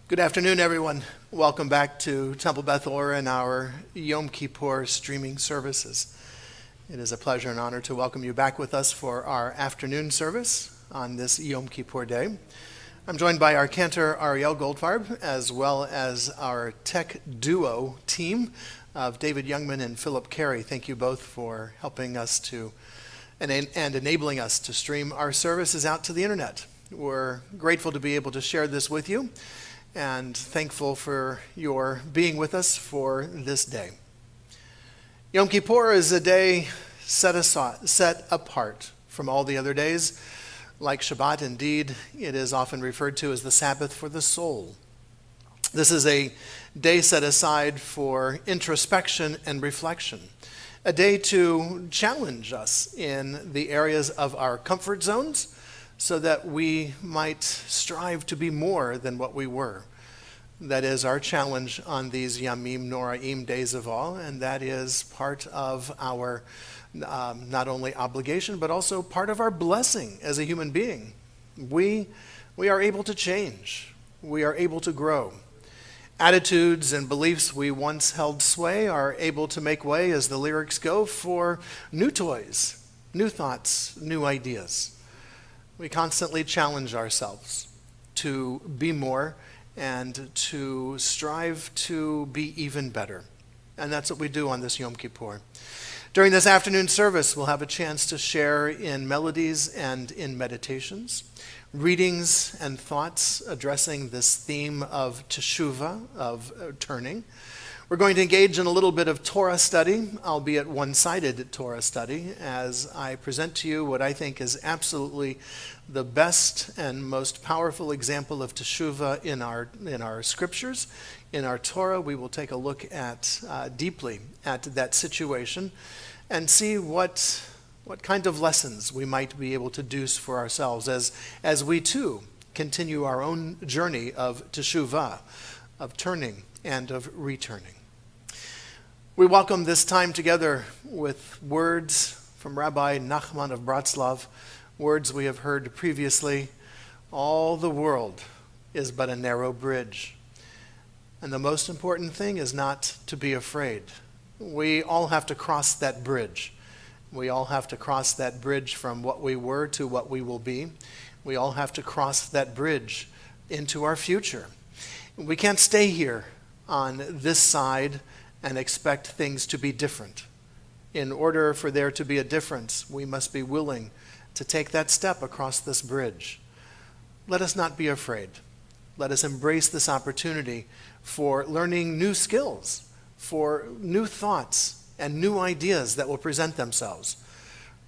Good afternoon, everyone. Welcome back to Temple Beth Or and our Yom Kippur streaming services. It is a pleasure and honor to welcome you back with us for our afternoon service on this Yom Kippur day. I'm joined by our cantor, Ariel Goldfarb, as well as our tech duo team of David Youngman and Philip Carey. Thank you both for helping us to and enabling us to stream our services out to the internet. We're grateful to be able to share this with you, and thankful for your being with us for this day. Yom Kippur is a day set apart from all the other days. Like Shabbat, indeed, it is often referred to as the Sabbath for the soul. This is a day set aside for introspection and reflection, a day to challenge us in the areas of our comfort zones, so that we might strive to be more than what we were. That is our challenge on these Yamim Noraim days of all, and that is part of our not only obligation, but also part of our blessing as a human being. We are able to change. We are able to grow. Attitudes and beliefs we once held sway are able to make way, as the lyrics go, for new toys, new thoughts, new ideas. We constantly challenge ourselves to be more and to strive to be even better. And that's what we do on this Yom Kippur. During this afternoon service, we'll have a chance to share in melodies and in meditations, readings and thoughts addressing this theme of teshuva, of turning. We're going to engage in a little bit of Torah study, albeit one-sided Torah study, as I present to you what I think is absolutely the best and most powerful example of teshuva in our scriptures. In our Torah, we will take a look at deeply at that situation and see what kind of lessons we might be able to deduce for ourselves as we too continue our own journey of teshuva, of turning and of returning. We welcome this time together with words from Rabbi Nachman of Bratslav, words we have heard previously. All the world is but a narrow bridge. And the most important thing is not to be afraid. We all have to cross that bridge. We all have to cross that bridge from what we were to what we will be. We all have to cross that bridge into our future. We can't stay here on this side and expect things to be different. In order for there to be a difference, we must be willing to take that step across this bridge. Let us not be afraid. Let us embrace this opportunity for learning new skills, for new thoughts and new ideas that will present themselves.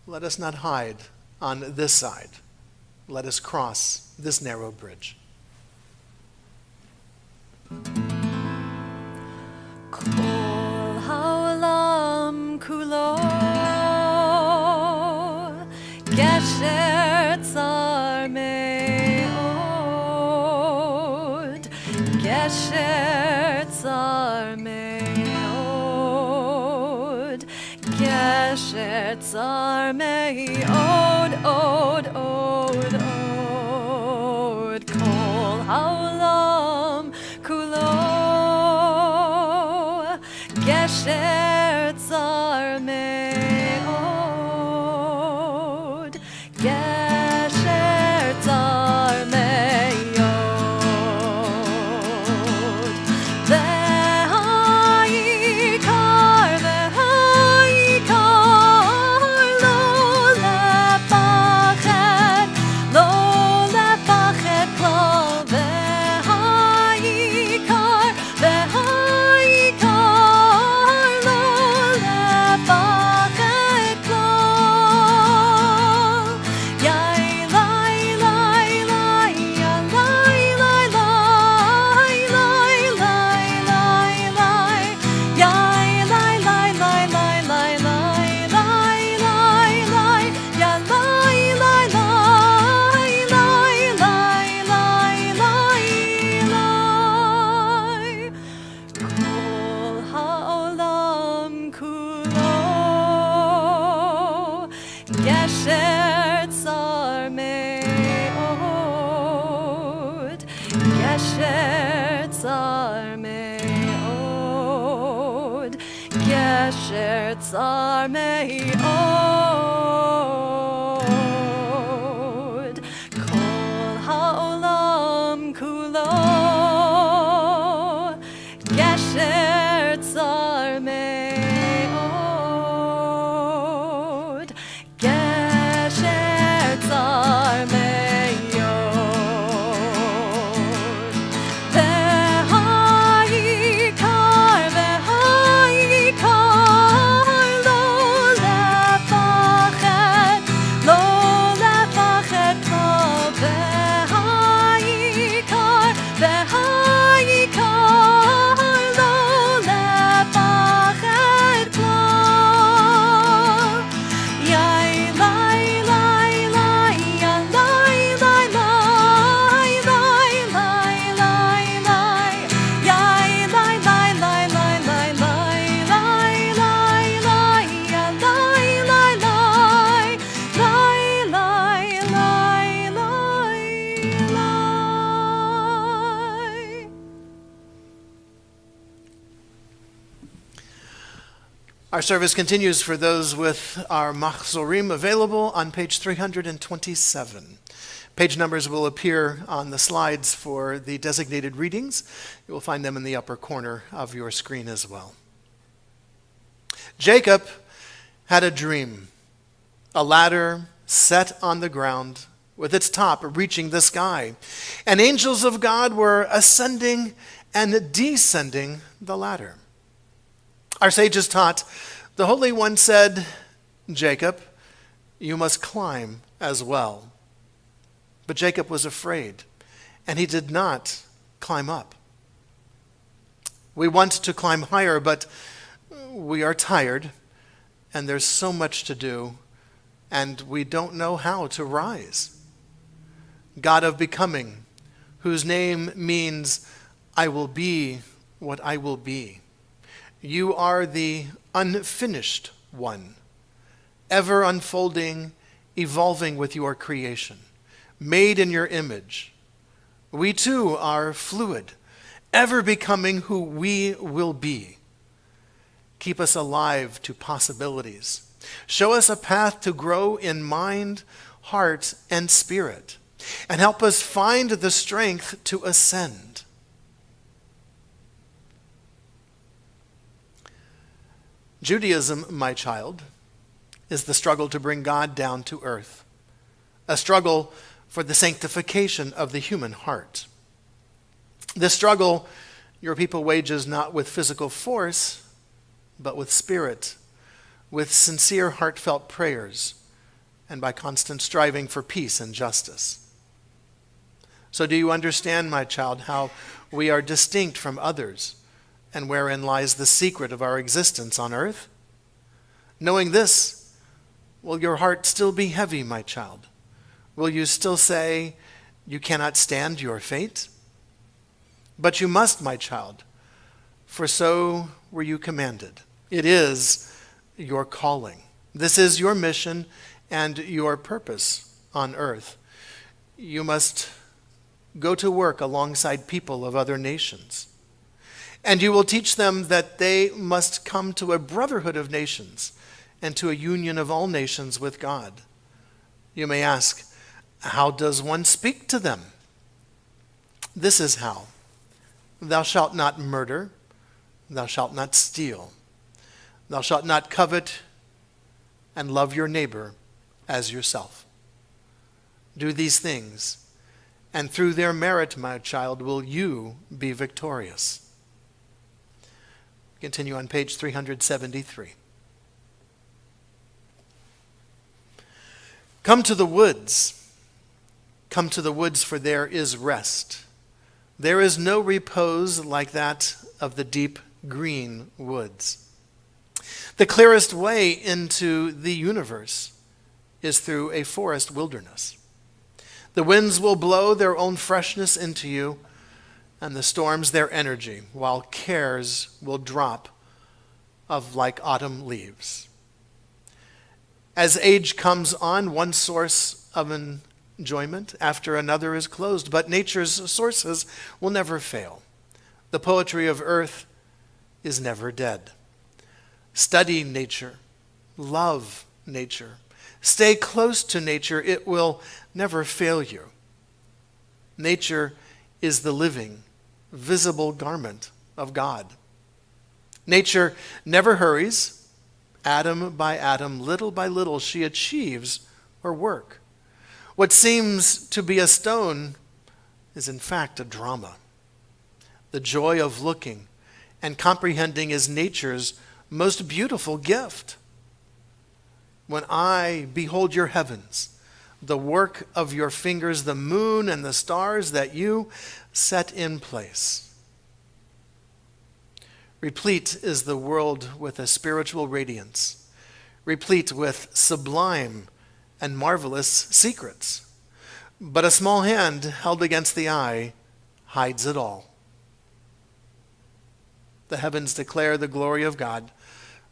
Let us not hide on this side. Let us cross this narrow bridge. Kol haolam kulo gesher tzar me'od, gesher tzar me'od, gesher tzar me'od, od, od, od. Kol haolam kulo gesher tzar me'od, gesher tzar me'od. V'ha'ikar lo lepachad Gesher tsar me'od, Gesher tsar me'od, Gesher tsar me'od, Kol ha'olam kulo, Gesher tsar me'od, Gesher tsar me'od, V'ha'ikar, v'ha'ikar, lo lefachet, lo lefachet klal, v'ha'ikar, v'ha'ikar, lo lefachet klal. Yai, lai, lai, lai, ya, lai, lai, lai, lai, lai, lai, lai. Yai, lai, lai, lai, lai, lai, lai, lai, lai, lai, ya, lai, lai, lai, lai, lai, lai, lai, lai. Our service continues for those with our machzorim available on page 327. Page numbers will appear on the slides for the designated readings. You will find them in the upper corner of your screen as well. Jacob had a dream, a ladder set on the ground with its top reaching the sky, and angels of God were ascending and descending the ladder. Our sages taught, the Holy One said, Jacob, you must climb as well. But Jacob was afraid, and he did not climb up. We want to climb higher, but we are tired, and there's so much to do, and we don't know how to rise. God of becoming, whose name means, I will be what I will be. You are the unfinished one, ever unfolding, evolving with your creation, made in your image. We too are fluid, ever becoming who we will be. Keep us alive to possibilities. Show us a path to grow in mind, heart, and spirit, and help us find the strength to ascend. Judaism, my child, is the struggle to bring God down to earth, a struggle for the sanctification of the human heart. This struggle your people wages not with physical force, but with spirit, with sincere heartfelt prayers, and by constant striving for peace and justice. So do you understand, my child, how we are distinct from others, and wherein lies the secret of our existence on earth? Knowing this, will your heart still be heavy, my child? Will you still say you cannot stand your fate? But you must, my child, for so were you commanded. It is your calling. This is your mission and your purpose on earth. You must go to work alongside people of other nations. And you will teach them that they must come to a brotherhood of nations and to a union of all nations with God. You may ask, how does one speak to them? This is how. Thou shalt not murder. Thou shalt not steal. Thou shalt not covet, and love your neighbor as yourself. Do these things, and through their merit, my child, will you be victorious. Continue on page 373. Come to the woods. Come to the woods, for there is rest. There is no repose like that of the deep green woods. The clearest way into the universe is through a forest wilderness. The winds will blow their own freshness into you, and the storms their energy, while cares will drop of like autumn leaves. As age comes on, one source of enjoyment after another is closed, but nature's sources will never fail. The poetry of earth is never dead. Study nature, love nature, stay close to nature. It will never fail you. Nature is the living, visible garment of God. Nature never hurries. Atom by atom, little by little, she achieves her work. What seems to be a stone is in fact a drama. The joy of looking and comprehending is nature's most beautiful gift. When I behold your heavens, the work of your fingers, the moon and the stars that you set in place. Replete is the world with a spiritual radiance, replete with sublime and marvelous secrets. But a small hand held against the eye hides it all. The heavens declare the glory of God.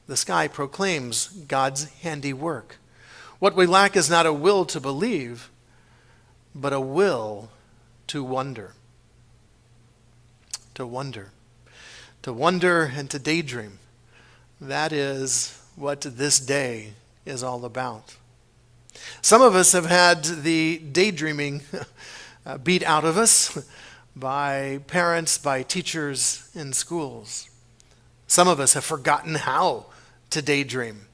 The sky proclaims God's handiwork. What we lack is not a will to believe, but a will to wonder. To wonder. To wonder and to daydream. That is what this day is all about. Some of us have had the daydreaming beat out of us by parents, by teachers in schools. Some of us have forgotten how to daydream,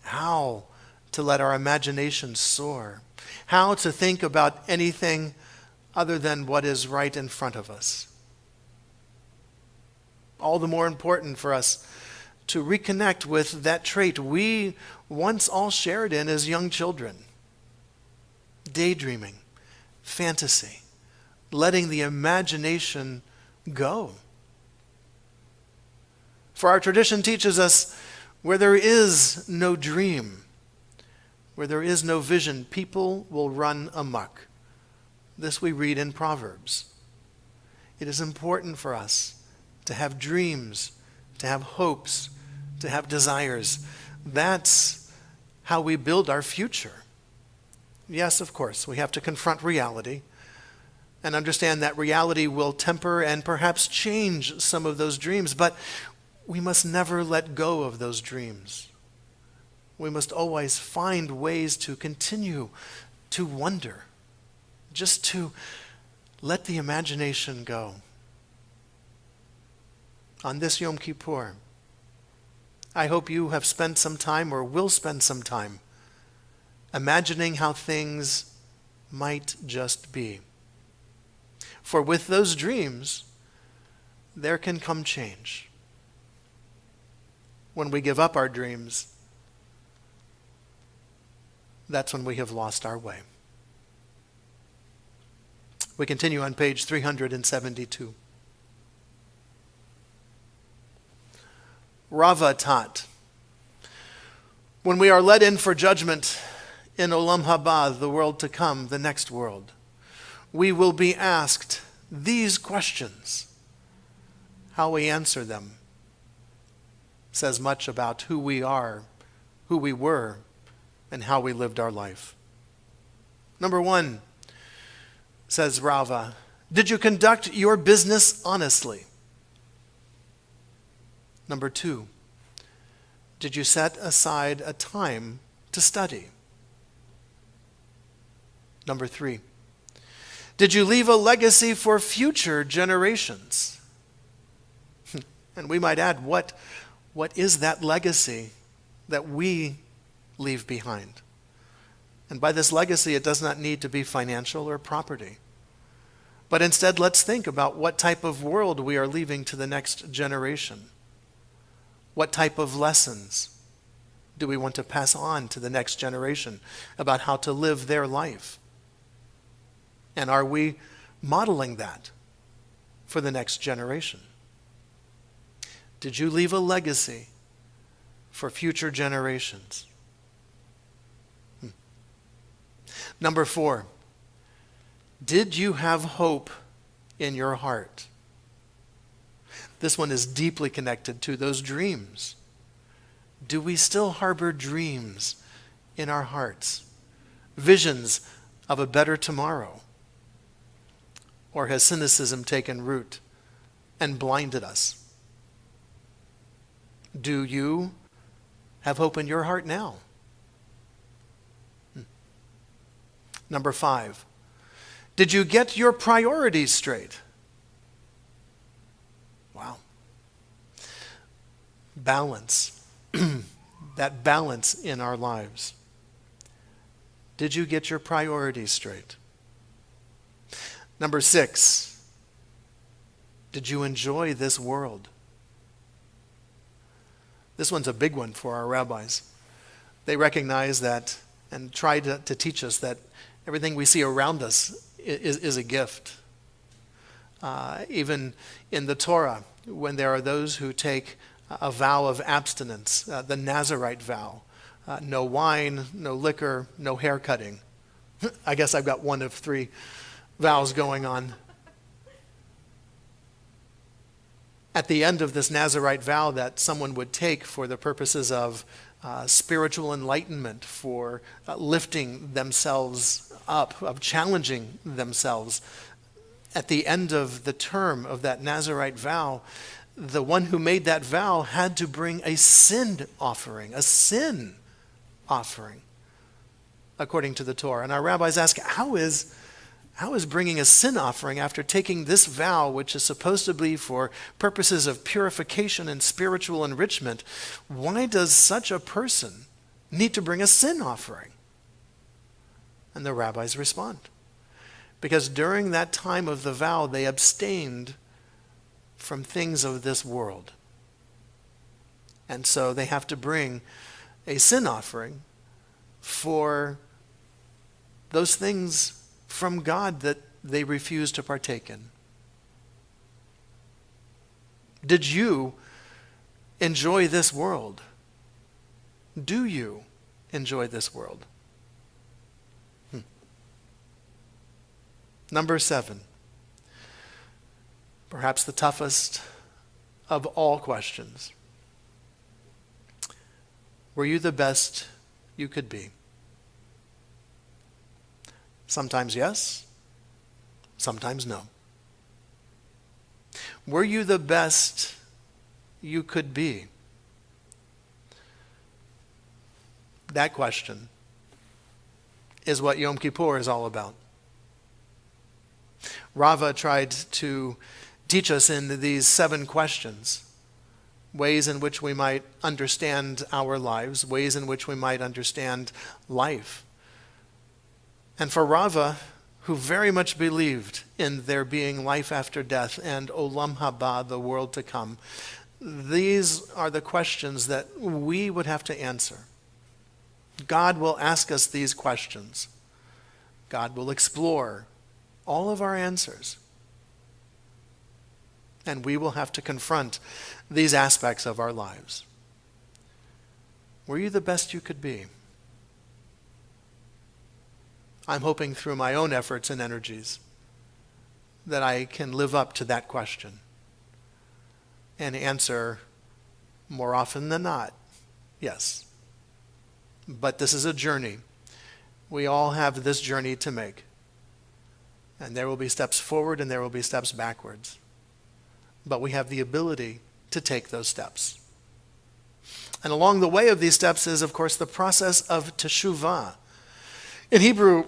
how to let our imagination soar, how to think about anything other than what is right in front of us. All the more important for us to reconnect with that trait we once all shared in as young children. Daydreaming, fantasy, letting the imagination go. For our tradition teaches us where there is no dream, where there is no vision, people will run amok. This we read in Proverbs. It is important for us to have dreams, to have hopes, to have desires. That's how we build our future. Yes, of course, we have to confront reality and understand that reality will temper and perhaps change some of those dreams, but we must never let go of those dreams. We must always find ways to continue to wonder, just to let the imagination go. On this Yom Kippur, I hope you have spent some time or will spend some time imagining how things might just be. For with those dreams, there can come change. When we give up our dreams, that's when we have lost our way. We continue on page 372. Rava taught, when we are led in for judgment in Olam Haba, the world to come, the next world, we will be asked these questions. How we answer them says much about who we are, who we were, and how we lived our life. Number one, says Rava, did you conduct your business honestly? Number two, did you set aside a time to study? Number three, did you leave a legacy for future generations? And we might add, what is that legacy that we leave behind? And by this legacy, it does not need to be financial or property. But instead, let's think about what type of world we are leaving to the next generation. What type of lessons do we want to pass on to the next generation about how to live their life? And are we modeling that for the next generation? Did you leave a legacy for future generations? Number four, did you have hope in your heart? This one is deeply connected to those dreams. Do we still harbor dreams in our hearts? Visions of a better tomorrow? Or has cynicism taken root and blinded us? Do you have hope in your heart now? Number 5, did you get your priorities straight? Wow. Balance. That balance in our lives. Did you get your priorities straight? Number 6, did you enjoy this world? This one's a big one for our rabbis. They recognize that and try to teach us that everything we see around us is a gift. Even in the Torah, when there are those who take a vow of abstinence, the Nazirite vow, no wine, no liquor, no hair cutting. I guess I've got one of 3 vows going on. At the end of this Nazirite vow that someone would take for the purposes of spiritual enlightenment, for lifting themselves up, of challenging themselves, at the end of the term of that Nazirite vow, the one who made that vow had to bring a sin offering, according to the Torah. And our rabbis ask, how is bringing a sin offering after taking this vow, which is supposed to be for purposes of purification and spiritual enrichment, why does such a person need to bring a sin offering? And the rabbis respond, because during that time of the vow, they abstained from things of this world. And so they have to bring a sin offering for those things from God that they refuse to partake in. Did you enjoy this world? Do you enjoy this world? Number 7, perhaps the toughest of all questions. Were you the best you could be? Sometimes yes, sometimes no. Were you the best you could be? That question is what Yom Kippur is all about. Rava tried to teach us in these 7 questions ways in which we might understand our lives, ways in which we might understand life. And for Rava, who very much believed in there being life after death and Olam Haba, the world to come, these are the questions that we would have to answer. God will ask us these questions. God will explore all of our answers. And we will have to confront these aspects of our lives. Were you the best you could be? I'm hoping through my own efforts and energies that I can live up to that question and answer more often than not, yes. But this is a journey. We all have this journey to make. And there will be steps forward and there will be steps backwards. But we have the ability to take those steps. And along the way of these steps is, of course, the process of teshuva. In Hebrew,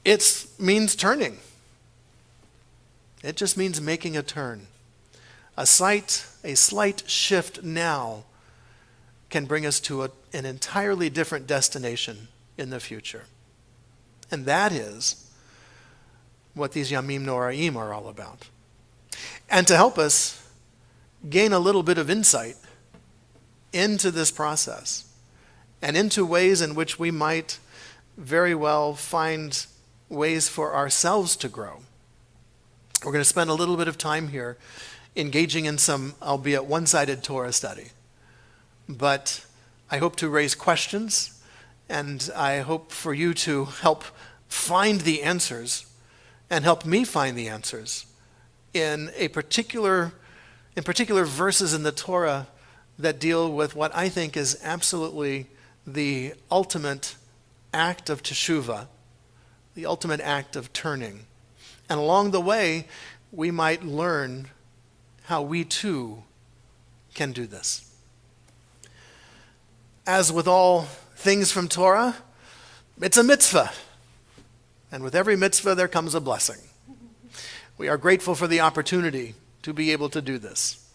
it means turning. It just means making a turn. A slight shift now can bring us to an entirely different destination in the future. And that is what these Yamim Noraim are all about. And to help us gain a little bit of insight into this process and into ways in which we might very well find ways for ourselves to grow, we're going to spend a little bit of time here engaging in some, albeit one-sided Torah study. But I hope to raise questions, and I hope for you to help find the answers and help me find the answers in particular verses in the Torah that deal with what I think is absolutely the ultimate act of teshuva, the ultimate act of turning. And along the way, we might learn how we too can do this. As with all things from Torah, it's a mitzvah. And with every mitzvah, there comes a blessing. We are grateful for the opportunity to be able to do this.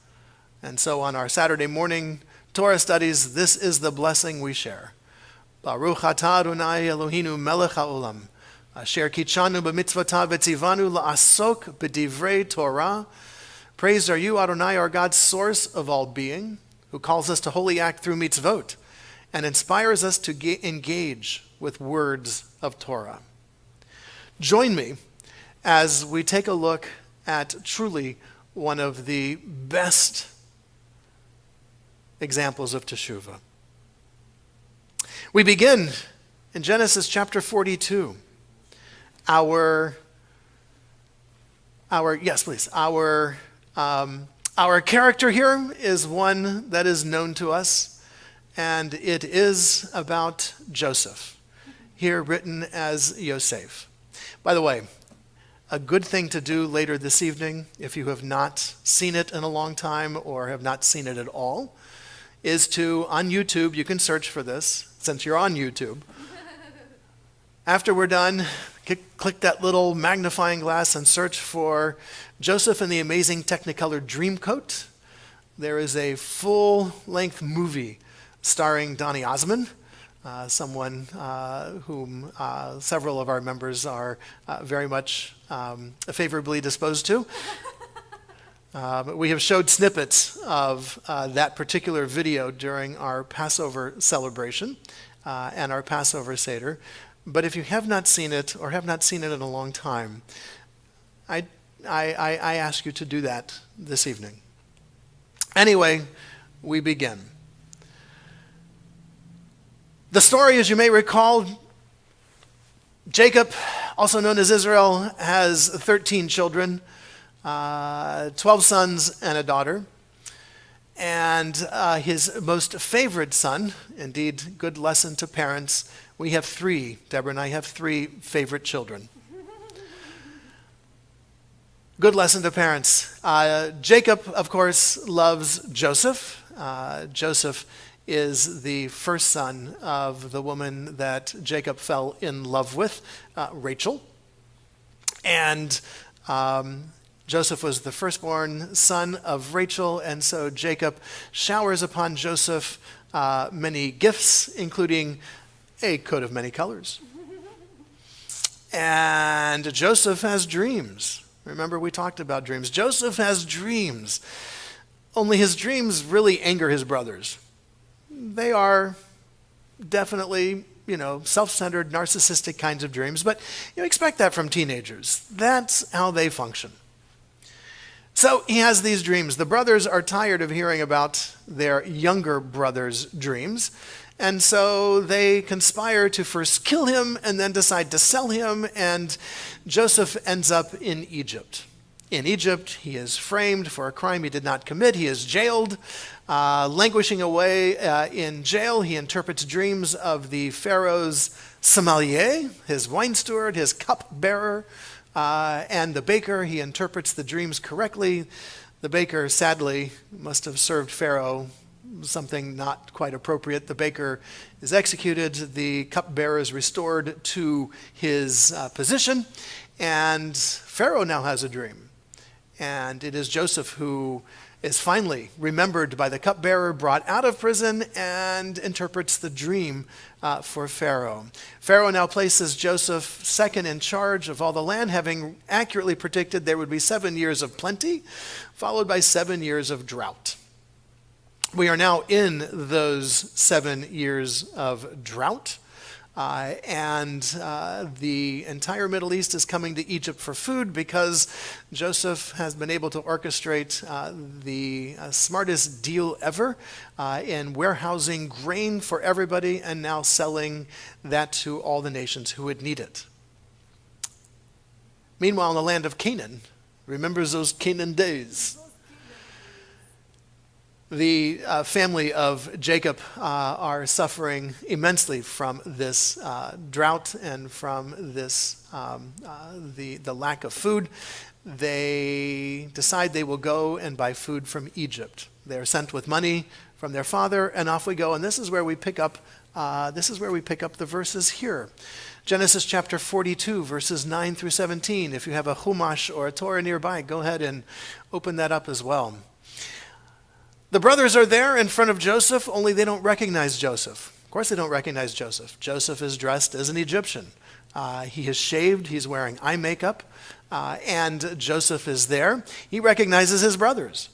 And so on our Saturday morning Torah studies, this is the blessing we share. Baruch atah Adonai Eloheinu melech haolam, asher kitshanu b'mitzvotav v'tzivanu la'asok b'divrei Torah. Praised are you, Adonai, our God, source of all being, who calls us to holy act through mitzvot and inspires us to engage with words of Torah. Join me as we take a look at truly one of the best examples of teshuva. We begin in Genesis chapter 42. Our character here is one that is known to us, and it is about Joseph, here written as Yosef. By the way, a good thing to do later this evening, if you have not seen it in a long time or have not seen it at all, is to, on YouTube, you can search for this, since you're on YouTube. After we're done, click that little magnifying glass and search for Joseph and the Amazing Technicolor Dreamcoat. There is a full-length movie starring Donny Osmond, someone whom several of our members are very much favorably disposed to. We have showed snippets of that particular video during our Passover celebration and our Passover Seder. But if you have not seen it or have not seen it in a long time, I ask you to do that this evening. Anyway, we begin. The story, as you may recall, Jacob, also known as Israel, has 13 children, 12 sons and a daughter. And his most favorite son, indeed, good lesson to parents, we have three. Deborah and I have three favorite children. Good lesson to parents. Jacob, of course, loves Joseph. Joseph is the first son of the woman that Jacob fell in love with, Rachel. And Joseph was the firstborn son of Rachel, and so Jacob showers upon Joseph many gifts, including a coat of many colors. And Joseph has dreams. Remember, we talked about dreams. Joseph has dreams, only his dreams really anger his brothers. They are definitely, self-centered, narcissistic kinds of dreams, but you expect that from teenagers. That's how they function. So he has these dreams. The brothers are tired of hearing about their younger brother's dreams, and so they conspire to first kill him and then decide to sell him, and Joseph ends up in Egypt. In Egypt, he is framed for a crime he did not commit. He is jailed. Languishing away in jail, he interprets dreams of the Pharaoh's sommelier, his wine steward, his cupbearer, and the baker. He interprets the dreams correctly. The baker, sadly, must have served Pharaoh something not quite appropriate. The baker is executed. The cupbearer is restored to his position. And Pharaoh now has a dream. And it is Joseph who is finally remembered by the cupbearer, brought out of prison, and interprets the dream for Pharaoh. Pharaoh now places Joseph second in charge of all the land, having accurately predicted there would be 7 years of plenty, followed by 7 years of drought. We are now in those 7 years of drought. And the entire Middle East is coming to Egypt for food because Joseph has been able to orchestrate the smartest deal ever in warehousing grain for everybody and now selling that to all the nations who would need it. Meanwhile, in the land of Canaan, remembers those Canaan days? The family of Jacob are suffering immensely from this drought and from this the lack of food. They decide they will go and buy food from Egypt. They are sent with money from their father, and off we go. And this is where we pick up. The verses here. Genesis chapter 42, verses 9 through 17. If you have a Chumash or a Torah nearby, go ahead and open that up as well. The brothers are there in front of Joseph, only they don't recognize Joseph. Of course they don't recognize Joseph. Joseph is dressed as an Egyptian. He is shaved, he's wearing eye makeup, and Joseph is there. He recognizes his brothers.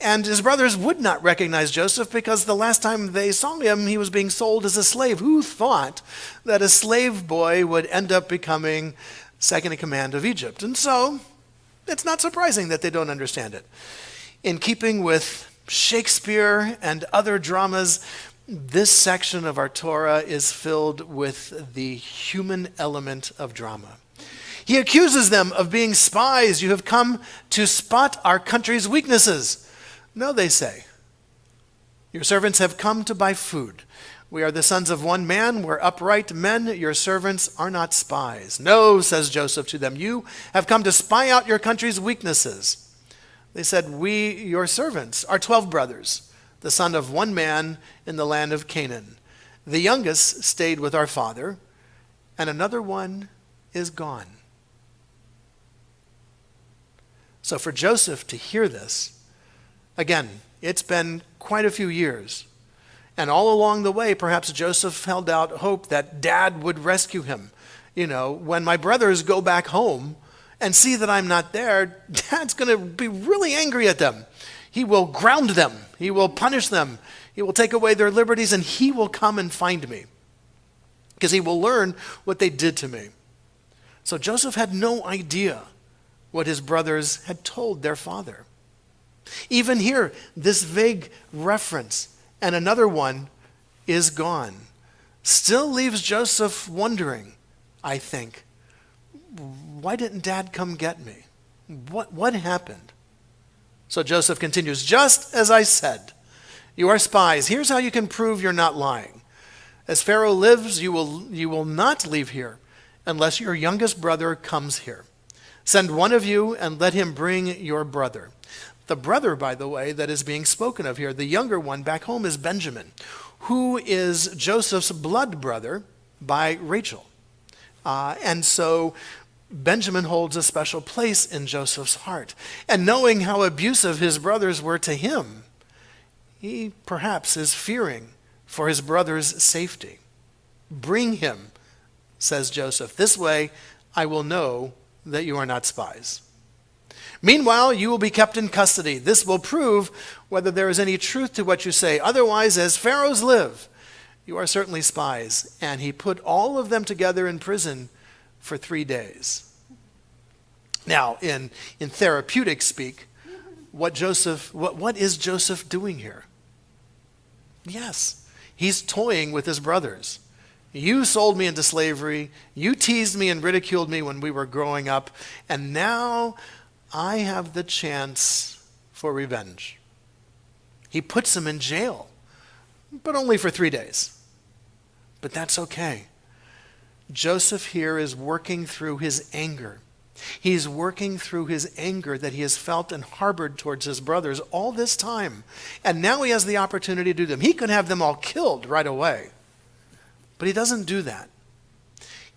And his brothers would not recognize Joseph because the last time they saw him, he was being sold as a slave. Who thought that a slave boy would end up becoming second in command of Egypt? And so it's not surprising that they don't understand it. In keeping with Shakespeare and other dramas, this section of our Torah is filled with the human element of drama. He accuses them of being spies. You have come to spot our country's weaknesses. No, they say. Your servants have come to buy food. We are the sons of one man. We're upright men. Your servants are not spies. No, says Joseph to them, you have come to spy out your country's weaknesses. They said, we, your servants, are 12 brothers, the son of one man in the land of Canaan. The youngest stayed with our father, and another one is gone. So for Joseph to hear this, again, it's been quite a few years. And all along the way, perhaps Joseph held out hope that Dad would rescue him. You know, when my brothers go back home and see that I'm not there, Dad's going to be really angry at them. He will ground them. He will punish them. He will take away their liberties, and he will come and find me because he will learn what they did to me. So Joseph had no idea what his brothers had told their father. Even here, this vague reference, and another one is gone, still leaves Joseph wondering, I think, why didn't Dad come get me? What happened? So Joseph continues, just as I said, you are spies. Here's how you can prove you're not lying. As Pharaoh lives, you will not leave here unless your youngest brother comes here. Send one of you and let him bring your brother. The brother, by the way, that is being spoken of here, the younger one back home, is Benjamin, who is Joseph's blood brother by Rachel. And so Benjamin holds a special place in Joseph's heart. And knowing how abusive his brothers were to him, he perhaps is fearing for his brother's safety. Bring him, says Joseph. This way I will know that you are not spies. Meanwhile, you will be kept in custody. This will prove whether there is any truth to what you say. Otherwise, as pharaohs live, you are certainly spies. And he put all of them together in prison for 3 days. Now, in therapeutic speak, what is Joseph doing here? Yes, he's toying with his brothers. You sold me into slavery. You teased me and ridiculed me when we were growing up. And now I have the chance for revenge. He puts him in jail, but only for 3 days. But that's okay. Joseph here is working through his anger. He's working through his anger that he has felt and harbored towards his brothers all this time. And now he has the opportunity to do them. He could have them all killed right away. But he doesn't do that.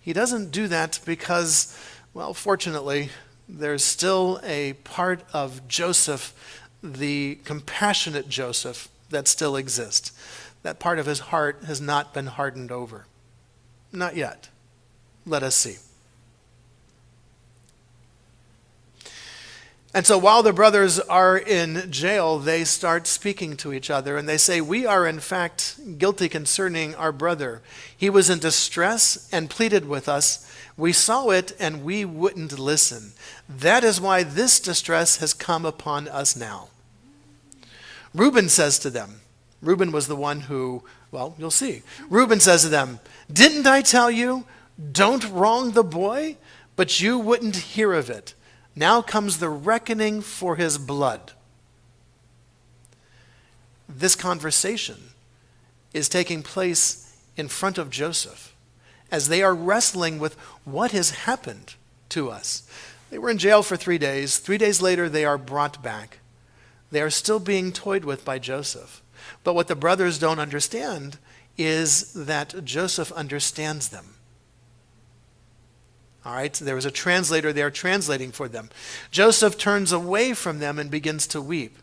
He doesn't do that because, well, fortunately, there's still a part of Joseph, the compassionate Joseph, that still exists. That part of his heart has not been hardened over. Not yet. Let us see. And so while the brothers are in jail, they start speaking to each other, and they say, we are in fact guilty concerning our brother. He was in distress and pleaded with us. We saw it and we wouldn't listen. That is why this distress has come upon us now. Reuben says to them, Reuben was the one who, well, you'll see. Reuben says to them, didn't I tell you, don't wrong the boy? But you wouldn't hear of it. Now comes the reckoning for his blood. this conversation is taking place in front of Joseph as they are wrestling with what has happened to us. They were in jail for 3 days. 3 days later, they are brought back. They are still being toyed with by Joseph. But what the brothers don't understand is that Joseph understands them. All right, there was a translator there translating for them. Joseph turns away from them and begins to weep,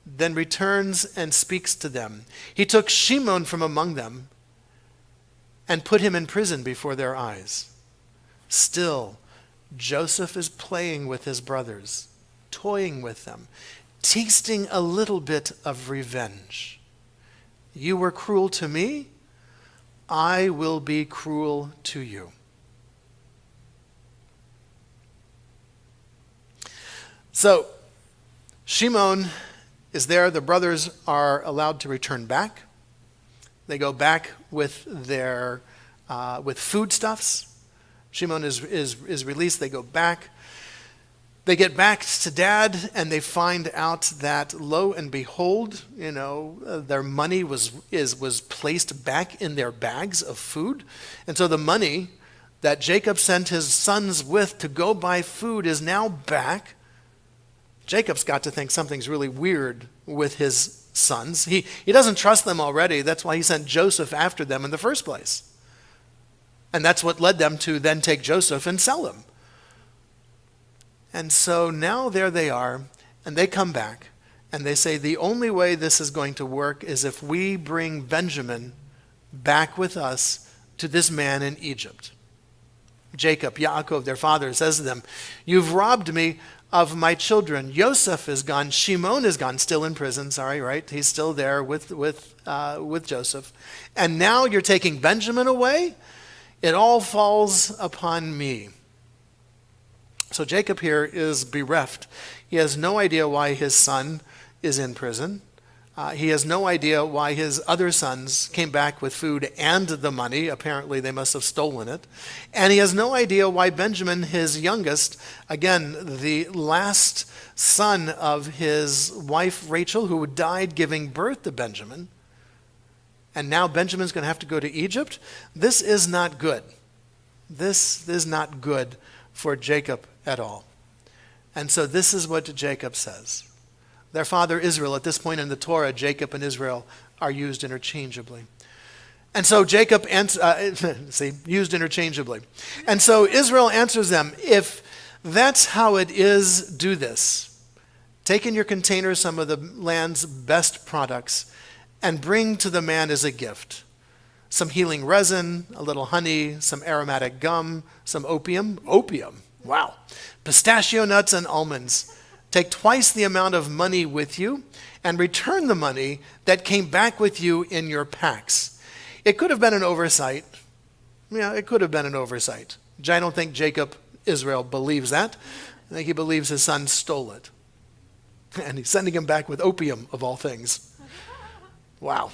then returns and speaks to them. He took Shimon from among them and put him in prison before their eyes. Still, Joseph is playing with his brothers, toying with them, tasting a little bit of revenge. You were cruel to me, I will be cruel to you. So, Shimon is there. The brothers are allowed to return back. They go back with their foodstuffs. Shimon is released. They go back. They get back to Dad, and they find out that, lo and behold, their money was placed back in their bags of food, and so the money that Jacob sent his sons with to go buy food is now back. Jacob's got to think something's really weird with his sons. He doesn't trust them already. That's why he sent Joseph after them in the first place. And that's what led them to then take Joseph and sell him. And so now there they are, and they come back, and they say the only way this is going to work is if we bring Benjamin back with us to this man in Egypt. Jacob, Yaakov, their father, says to them, "You've robbed me of my children. Yosef is gone. Shimon is gone, still in prison. Sorry, right? He's still there with Joseph. And now you're taking Benjamin away? It all falls upon me." So Jacob here is bereft. He has no idea why his son is in prison. He has no idea why his other sons came back with food and the money. Apparently they must have stolen it. And he has no idea why Benjamin, his youngest, again, the last son of his wife Rachel, who died giving birth to Benjamin, and now Benjamin's going to have to go to Egypt. This is not good. This is not good for Jacob at all. And so this is what Jacob says. Their father Israel, at this point in the Torah, Jacob and Israel are used interchangeably. And so Jacob, used interchangeably. And so Israel answers them, "If that's how it is, do this. Take in your container some of the land's best products and bring to the man as a gift some healing resin, a little honey, some aromatic gum, some opium, wow, pistachio nuts and almonds. Take twice the amount of money with you and return the money that came back with you in your packs." It could have been an oversight. Yeah, it could have been an oversight. I don't think Jacob, Israel, believes that. I think he believes his son stole it. And he's sending him back with opium, of all things. Wow.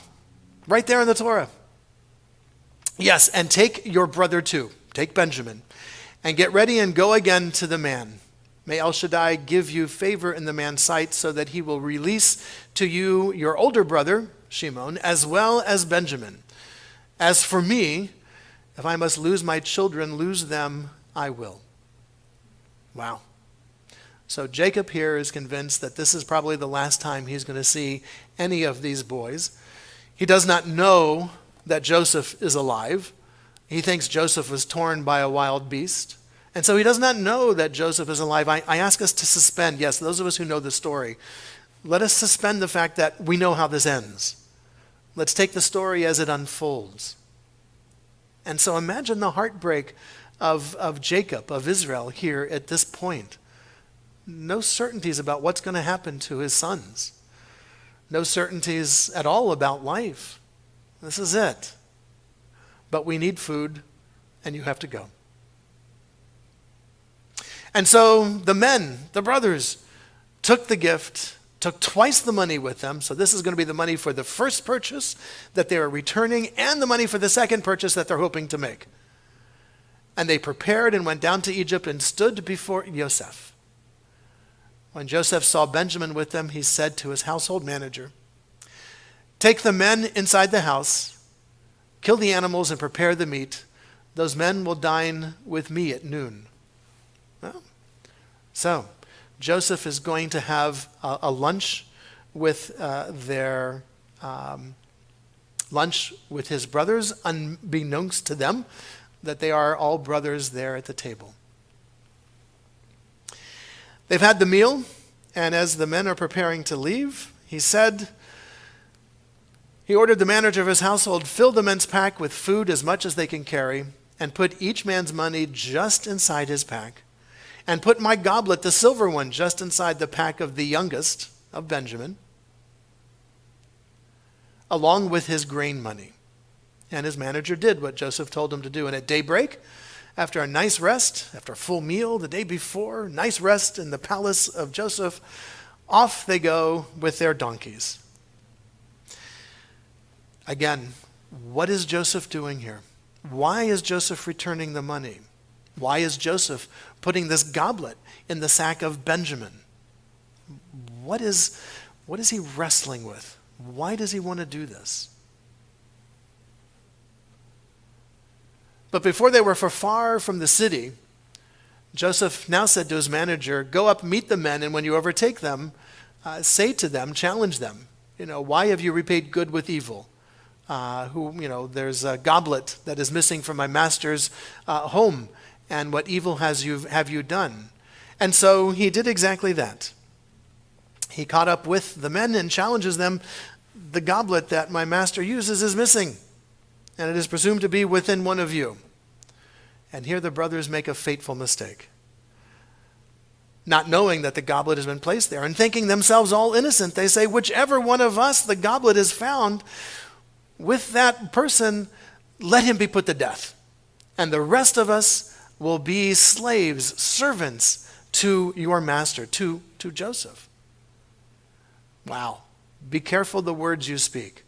Right there in the Torah. Yes, and take your brother too. Take Benjamin. And get ready and go again to the man. May El Shaddai give you favor in the man's sight so that he will release to you your older brother, Shimon, as well as Benjamin. As for me, if I must lose my children, lose them, I will. Wow. So Jacob here is convinced that this is probably the last time he's going to see any of these boys. He does not know that Joseph is alive. He thinks Joseph was torn by a wild beast. And so he does not know that Joseph is alive. I ask us to suspend, yes, those of us who know the story, let us suspend the fact that we know how this ends. Let's take the story as it unfolds. And so imagine the heartbreak of Jacob, of Israel here at this point. No certainties about what's going to happen to his sons. No certainties at all about life. This is it. But we need food, and you have to go. And so the men, the brothers, took the gift, took twice the money with them. So this is going to be the money for the first purchase that they are returning and the money for the second purchase that they're hoping to make. And they prepared and went down to Egypt and stood before Joseph. When Joseph saw Benjamin with them, he said to his household manager, Take the men inside the house, kill the animals and prepare the meat. Those men will dine with me at noon. Well, so Joseph is going to have a lunch with lunch with his brothers, unbeknownst to them that they are all brothers there at the table. They've had the meal, and as the men are preparing to leave, he ordered the manager of his household, fill the men's pack with food as much as they can carry, and put each man's money just inside his pack, and put my goblet, the silver one, just inside the pack of the youngest of Benjamin, along with his grain money. And his manager did what Joseph told him to do. And at daybreak, after a nice rest, after a full meal the day before, nice rest in the palace of Joseph, off they go with their donkeys. Again, what is Joseph doing here? Why is Joseph returning the money? Why is Joseph putting this goblet in the sack of Benjamin? What is he wrestling with? Why does he want to do this? But before they were far from the city, Joseph now said to his manager, go up, meet the men, and when you overtake them, say to them, challenge them, why have you repaid good with evil? There's a goblet that is missing from my master's home, and what evil have you done? And so he did exactly that. He caught up with the men and challenges them, the goblet that my master uses is missing, and it is presumed to be within one of you. And here the brothers make a fateful mistake. Not knowing that the goblet has been placed there and thinking themselves all innocent, they say, whichever one of us the goblet is found with that person, let him be put to death. And the rest of us will be slaves, servants to your master, to Joseph. Wow. Be careful the words you speak.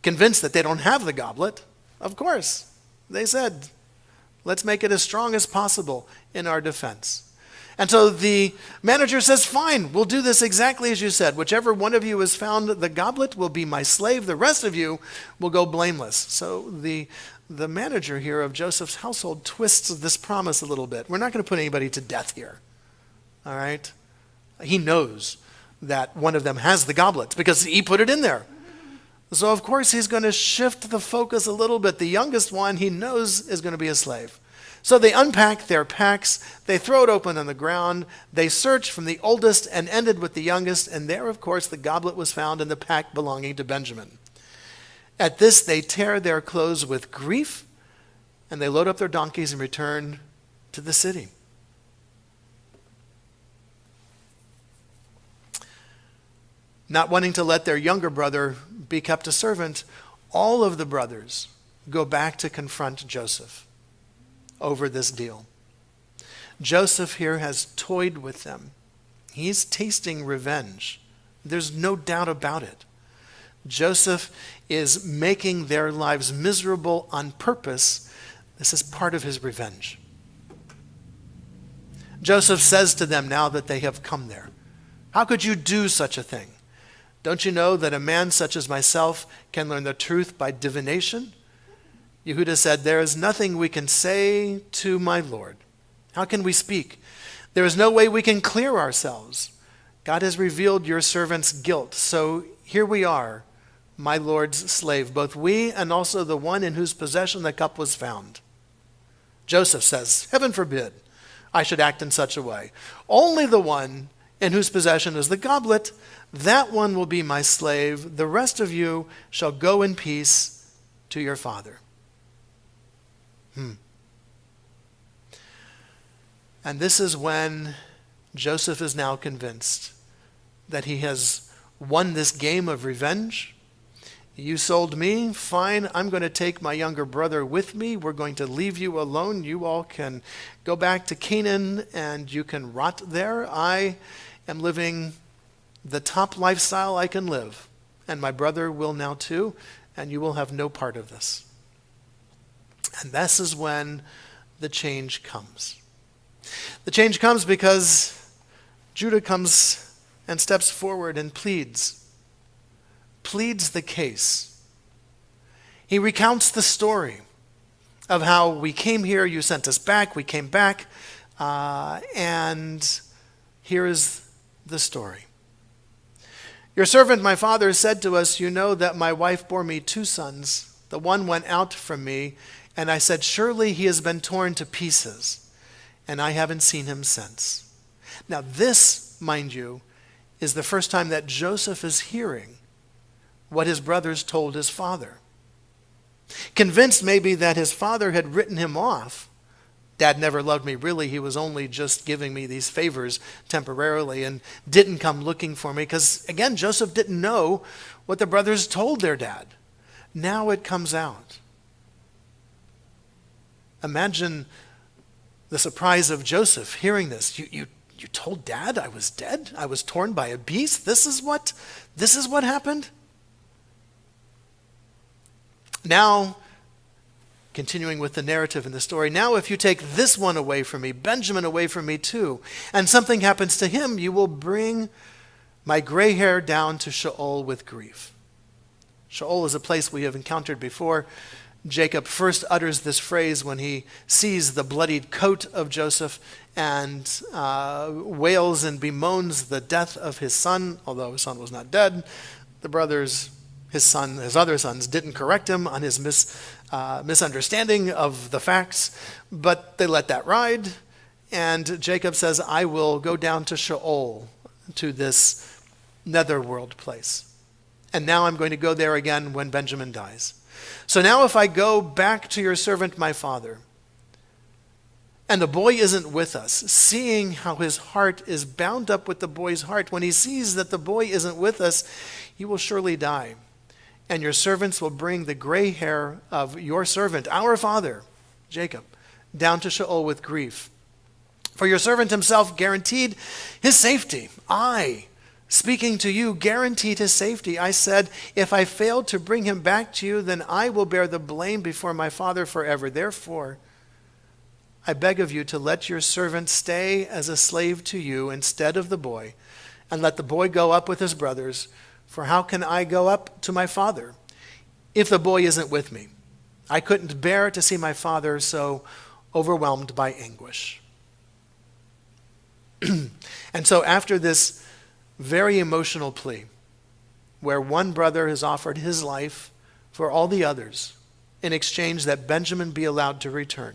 Convinced that they don't have the goblet, of course, they said, let's make it as strong as possible in our defense. And so the manager says, fine, we'll do this exactly as you said. Whichever one of you has found the goblet will be my slave. The rest of you will go blameless. So the manager here of Joseph's household twists this promise a little bit. We're not going to put anybody to death here. All right? He knows that one of them has the goblet because he put it in there. So of course he's going to shift the focus a little bit. The youngest one he knows is going to be a slave. So they unpack their packs, they throw it open on the ground, they search from the oldest and ended with the youngest, and there of course the goblet was found in the pack belonging to Benjamin. At this they tear their clothes with grief, and they load up their donkeys and return to the city. Not wanting to let their younger brother be kept a servant, all of the brothers go back to confront Joseph over this deal. Joseph here has toyed with them. He's tasting revenge. There's no doubt about it. Joseph is making their lives miserable on purpose. This is part of his revenge. Joseph says to them now that they have come there, how could you do such a thing? Don't you know that a man such as myself can learn the truth by divination? Yehuda said, there is nothing we can say to my Lord. How can we speak? There is no way we can clear ourselves. God has revealed your servant's guilt. So here we are, my Lord's slave, both we and also the one in whose possession the cup was found. Joseph says, heaven forbid I should act in such a way. Only the one in whose possession is the goblet, that one will be my slave. The rest of you shall go in peace to your father. And this is when Joseph is now convinced that he has won this game of revenge. You sold me, fine, I'm going to take my younger brother with me. We're going to leave you alone. You all can go back to Canaan and you can rot there. I am living the top lifestyle I can live, and my brother will now too, and you will have no part of this. And this is when the change comes. The change comes because Judah comes and steps forward and pleads pleads the case. He recounts the story of how we came here, you sent us back, we came back, and here is the story. Your servant, my father, said to us, you know that my wife bore me 2 sons. The one went out from me, and I said, surely he has been torn to pieces, and I haven't seen him since. Now this, mind you, is the first time that Joseph is hearing what his brothers told his father. Convinced maybe that his father had written him off. Dad never loved me, really. He was only just giving me these favors temporarily and didn't come looking for me because, again, Joseph didn't know what the brothers told their dad. Now it comes out. Imagine the surprise of Joseph hearing this. You told Dad I was dead? I was torn by a beast? This is what happened? Now, continuing with the narrative in the story, now if you take this one away from me, Benjamin away from me too, and something happens to him, you will bring my gray hair down to Sheol with grief. Sheol is a place we have encountered before. Jacob first utters this phrase when he sees the bloodied coat of Joseph and wails and bemoans the death of his son, although his son was not dead. The brothers, his other sons, didn't correct him on his misunderstanding of the facts, but they let that ride. And Jacob says, I will go down to Sheol, to this netherworld place. And now I'm going to go there again when Benjamin dies. So now if I go back to your servant my father, and the boy isn't with us, seeing how his heart is bound up with the boy's heart, when he sees that the boy isn't with us, he will surely die. And your servants will bring the gray hair of your servant, our father, Jacob, down to Sheol with grief. For your servant himself guaranteed his safety. I, speaking to you, guaranteed his safety. I said, if I fail to bring him back to you, then I will bear the blame before my father forever. Therefore, I beg of you to let your servant stay as a slave to you instead of the boy, and let the boy go up with his brothers. For how can I go up to my father if the boy isn't with me? I couldn't bear to see my father so overwhelmed by anguish. And so after this very emotional plea, where one brother has offered his life for all the others in exchange that Benjamin be allowed to return,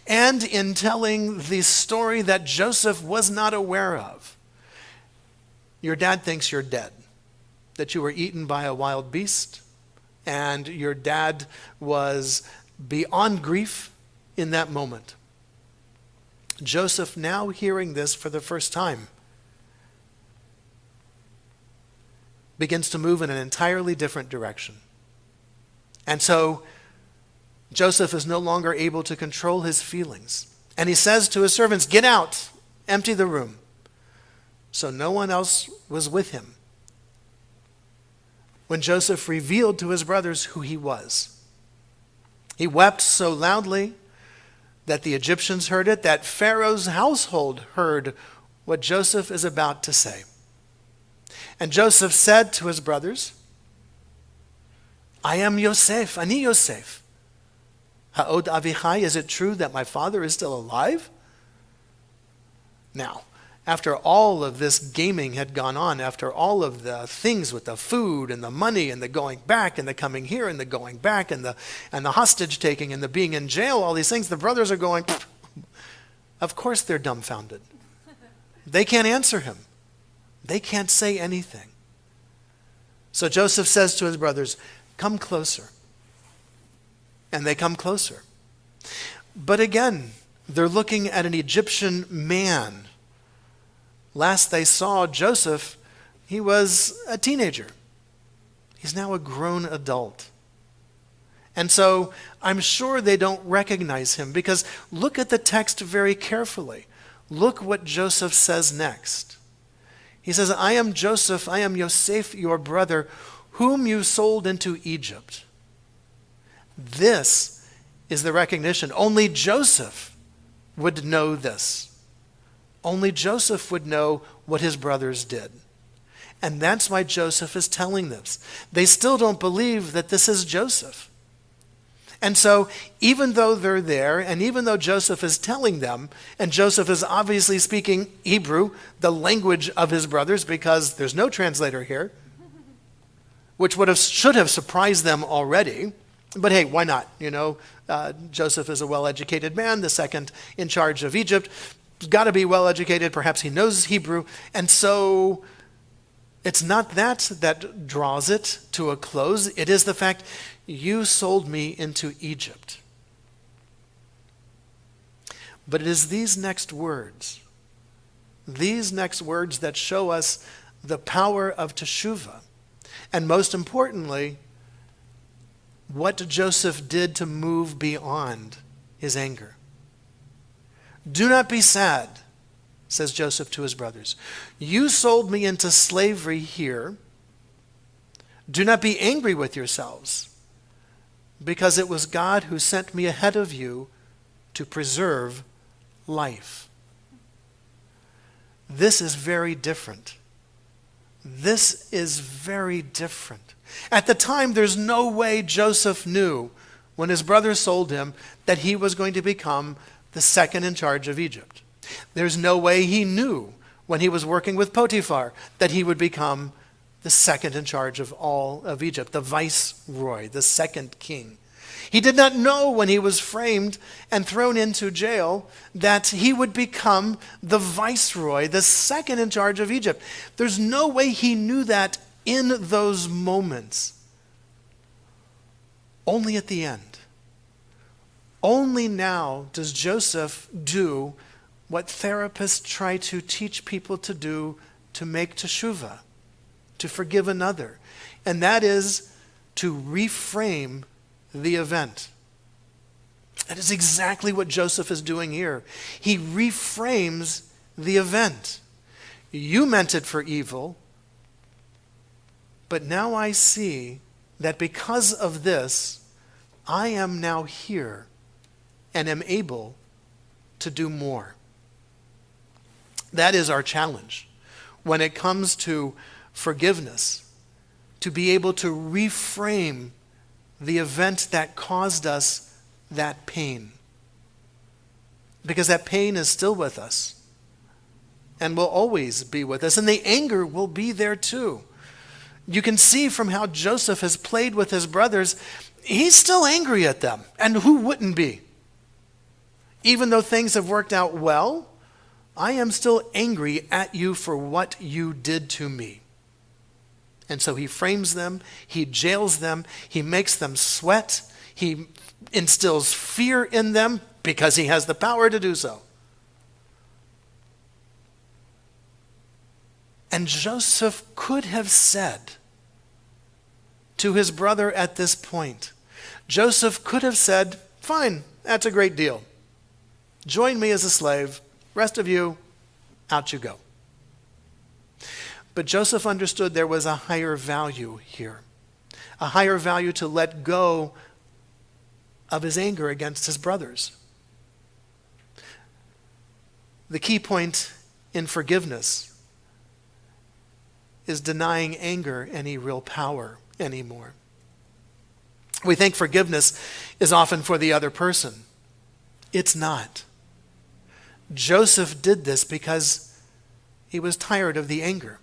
and in telling the story that Joseph was not aware of, your dad thinks you're dead, that you were eaten by a wild beast, and your dad was beyond grief in that moment. Joseph, now hearing this for the first time, begins to move in an entirely different direction. And so Joseph is no longer able to control his feelings. And he says to his servants, get out, empty the room. So no one else was with him when Joseph revealed to his brothers who he was. He wept so loudly that the Egyptians heard it, that Pharaoh's household heard what Joseph is about to say. And Joseph said to his brothers, I am Yosef, ani Yosef. Ha'od avichai, is it true that my father is still alive? Now, after all of this gaming had gone on, after all of the things with the food and the money and the going back and the coming here and the going back and the hostage taking and the being in jail, all these things, the brothers are going, of course they're dumbfounded. They can't answer him. They can't say anything. So Joseph says to his brothers, come closer. And they come closer. But again, they're looking at an Egyptian man. Last they saw Joseph, he was a teenager. He's now a grown adult. And so I'm sure they don't recognize him, because look at the text very carefully. Look what Joseph says next. He says, I am Joseph, I am Yosef, your brother, whom you sold into Egypt. This is the recognition. Only Joseph would know this. Only Joseph would know what his brothers did. And that's why Joseph is telling this. They still don't believe that this is Joseph. And so even though they're there, and even though Joseph is telling them, and Joseph is obviously speaking Hebrew, the language of his brothers, because there's no translator here, which should have surprised them already. But hey, why not? Joseph is a well-educated man, the second in charge of Egypt. He's got to be well-educated. Perhaps he knows Hebrew. And so it's not that draws it to a close. It is the fact, you sold me into Egypt. But it is these next words that show us the power of teshuva. And most importantly, what Joseph did to move beyond his anger. Do not be sad, says Joseph to his brothers. You sold me into slavery here. Do not be angry with yourselves, because it was God who sent me ahead of you to preserve life. This is very different. This is very different. At the time, there's no way Joseph knew, when his brothers sold him, that he was going to become the second in charge of Egypt. There's no way he knew, when he was working with Potiphar, that he would become the second in charge of all of Egypt, the viceroy, the second king. He did not know, when he was framed and thrown into jail, that he would become the viceroy, the second in charge of Egypt. There's no way he knew that in those moments. Only at the end. Only now does Joseph do what therapists try to teach people to do to make teshuva, to forgive another. And that is to reframe the event. That is exactly what Joseph is doing here. He reframes the event. You meant it for evil, but now I see that because of this, I am now here and am able to do more. That is our challenge when it comes to forgiveness, to be able to reframe the event that caused us that pain. Because that pain is still with us and will always be with us. And the anger will be there too. You can see from how Joseph has played with his brothers, he's still angry at them. And who wouldn't be? Even though things have worked out well, I am still angry at you for what you did to me. And so he frames them, he jails them, he makes them sweat, he instills fear in them because he has the power to do so. And Joseph could have said to his brother at this point, Joseph could have said, fine, that's a great deal. Join me as a slave, rest of you, out you go. But Joseph understood there was a higher value here, a higher value to let go of his anger against his brothers. The key point in forgiveness is denying anger any real power anymore. We think forgiveness is often for the other person. It's not. Joseph did this because he was tired of the anger.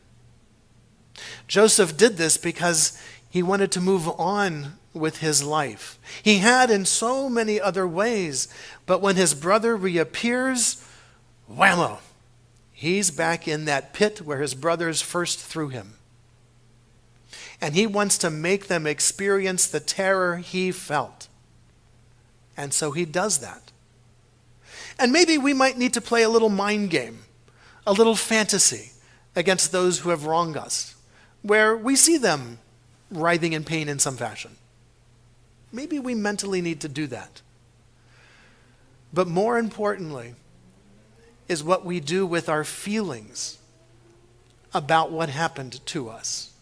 Joseph did this because he wanted to move on with his life. He had in so many other ways, but when his brother reappears, whammo, he's back in that pit where his brothers first threw him. And he wants to make them experience the terror he felt. And so he does that. And maybe we might need to play a little mind game, a little fantasy against those who have wronged us, where we see them writhing in pain in some fashion. Maybe we mentally need to do that. But more importantly is what we do with our feelings about what happened to us.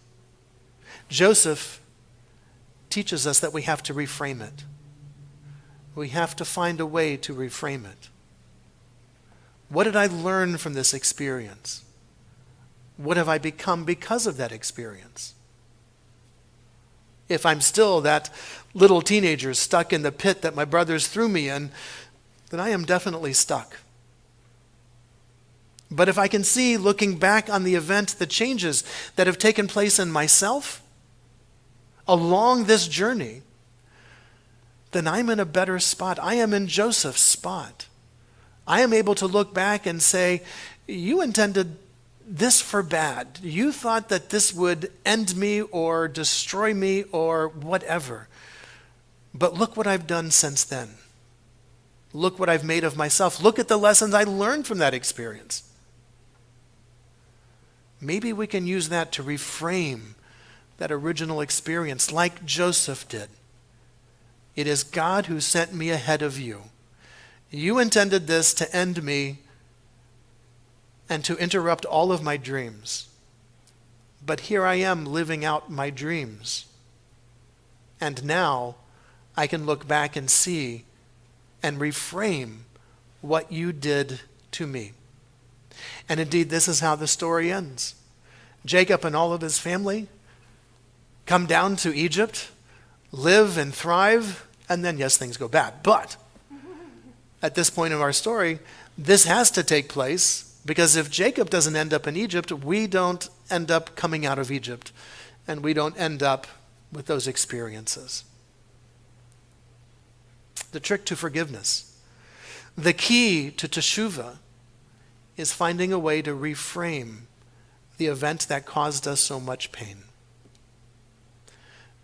Joseph teaches us that we have to reframe it. We have to find a way to reframe it. What did I learn from this experience? What have I become because of that experience? If I'm still that little teenager stuck in the pit that my brothers threw me in, then I am definitely stuck. But if I can see, looking back on the event, the changes that have taken place in myself along this journey, then I'm in a better spot. I am in Joseph's spot. I am able to look back and say, you intended this for bad. You thought that this would end me or destroy me or whatever. But look what I've done since then. Look what I've made of myself. Look at the lessons I learned from that experience. Maybe we can use that to reframe that original experience like Joseph did. It is God who sent me ahead of you. You intended this to end me and to interrupt all of my dreams. But here I am living out my dreams. And now I can look back and see and reframe what you did to me. And indeed, this is how the story ends. Jacob and all of his family come down to Egypt, live and thrive, and then, yes, things go bad. But at this point of our story, this has to take place, because if Jacob doesn't end up in Egypt, we don't end up coming out of Egypt, and we don't end up with those experiences. The trick to forgiveness, the key to teshuva, is finding a way to reframe the event that caused us so much pain.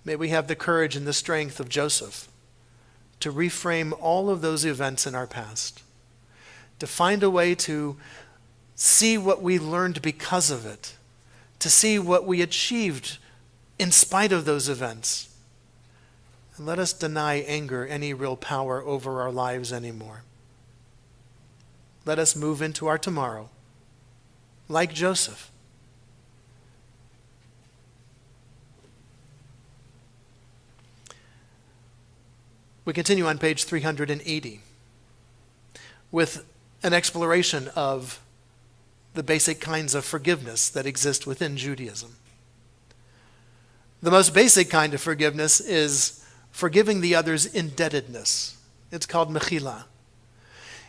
May we have the courage and the strength of Joseph to reframe all of those events in our past, to find a way to see what we learned because of it, to see what we achieved in spite of those events. And let us deny anger any real power over our lives anymore. Let us move into our tomorrow like Joseph. We continue on page 380 with an exploration of the basic kinds of forgiveness that exist within Judaism. The most basic kind of forgiveness is forgiving the other's indebtedness. It's called mechila.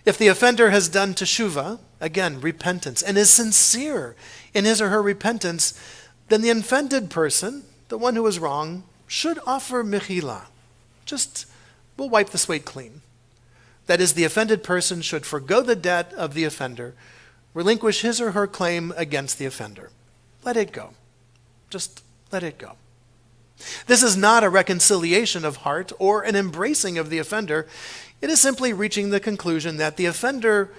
If the offender has done teshuva, again, repentance, and is sincere in his or her repentance, then the offended person, the one who is wrong, should offer mechila. We'll wipe the slate clean. That is, the offended person should forgo the debt of the offender, relinquish his or her claim against the offender. Let it go. Just let it go. This is not a reconciliation of heart or an embracing of the offender. It is simply reaching the conclusion that the offender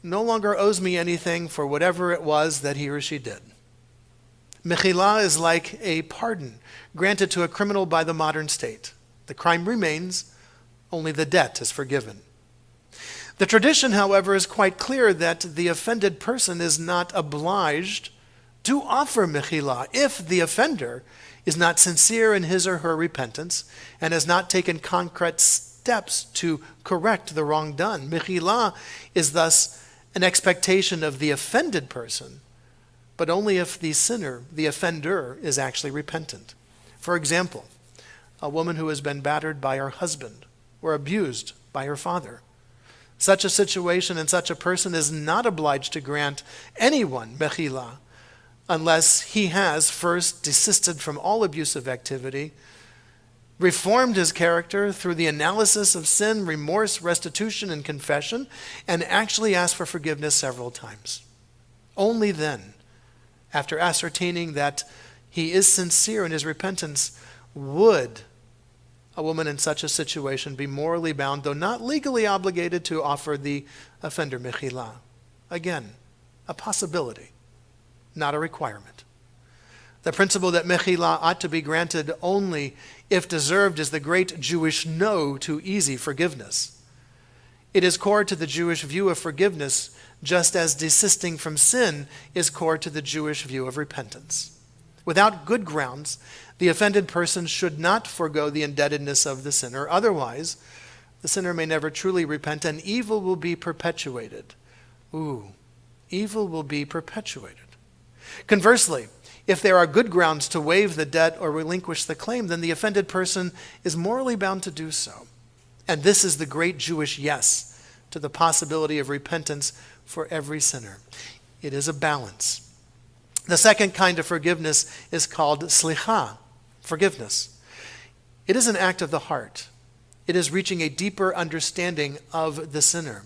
no longer owes me anything for whatever it was that he or she did. Mechila is like a pardon granted to a criminal by the modern state. The crime remains, only the debt is forgiven. The tradition, however, is quite clear that the offended person is not obliged to offer mechila if the offender is not sincere in his or her repentance and has not taken concrete steps to correct the wrong done. Mechila is thus an expectation of the offended person, but only if the sinner, the offender, is actually repentant. For example, a woman who has been battered by her husband or abused by her father. Such a situation and such a person is not obliged to grant anyone mechila unless he has first desisted from all abusive activity, reformed his character through the analysis of sin, remorse, restitution, and confession, and actually asked for forgiveness several times. Only then, after ascertaining that he is sincere in his repentance, would a woman in such a situation be morally bound, though not legally obligated, to offer the offender mechila. Again, a possibility, not a requirement. The principle that mechila ought to be granted only if deserved is the great Jewish no to easy forgiveness. It is core to the Jewish view of forgiveness, just as desisting from sin is core to the Jewish view of repentance. Without good grounds, the offended person should not forego the indebtedness of the sinner. Otherwise, the sinner may never truly repent, and evil will be perpetuated. Evil will be perpetuated. Conversely, if there are good grounds to waive the debt or relinquish the claim, then the offended person is morally bound to do so. And this is the great Jewish yes to the possibility of repentance for every sinner. It is a balance. The second kind of forgiveness is called slicha, forgiveness. It is an act of the heart. It is reaching a deeper understanding of the sinner.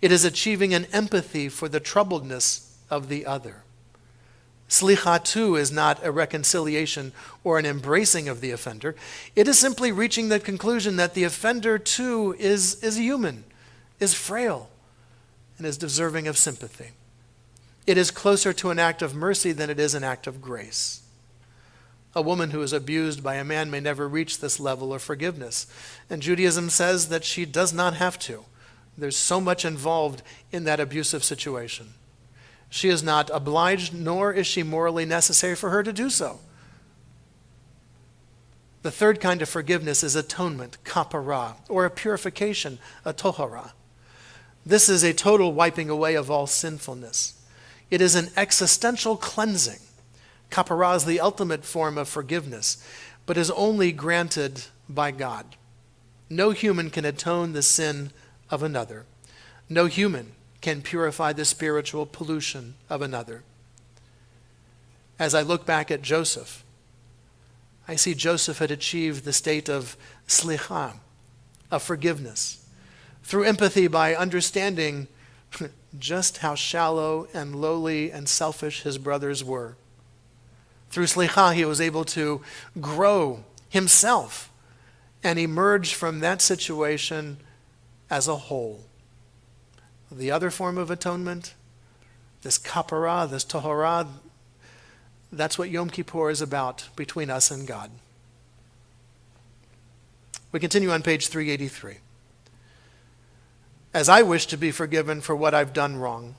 It is achieving an empathy for the troubledness of the other. Slicha, too, is not a reconciliation or an embracing of the offender. It is simply reaching the conclusion that the offender, too, is human, is frail, and is deserving of sympathy. It is closer to an act of mercy than it is an act of grace. A woman who is abused by a man may never reach this level of forgiveness, and Judaism says that she does not have to. There's so much involved in that abusive situation. She is not obliged, nor is she morally necessary for her to do so. The third kind of forgiveness is atonement, kapara, or a purification, a tohara. This is a total wiping away of all sinfulness. It is an existential cleansing. Kapara is the ultimate form of forgiveness, but is only granted by God. No human can atone the sin of another. No human can purify the spiritual pollution of another. As I look back at Joseph, I see Joseph had achieved the state of slicha, of forgiveness, through empathy by understanding just how shallow and lowly and selfish his brothers were. Through slicha, he was able to grow himself and emerge from that situation as a whole. The other form of atonement, this kapara, this tohara, that's what Yom Kippur is about between us and God. We continue on page 383. As I wish to be forgiven for what I've done wrong,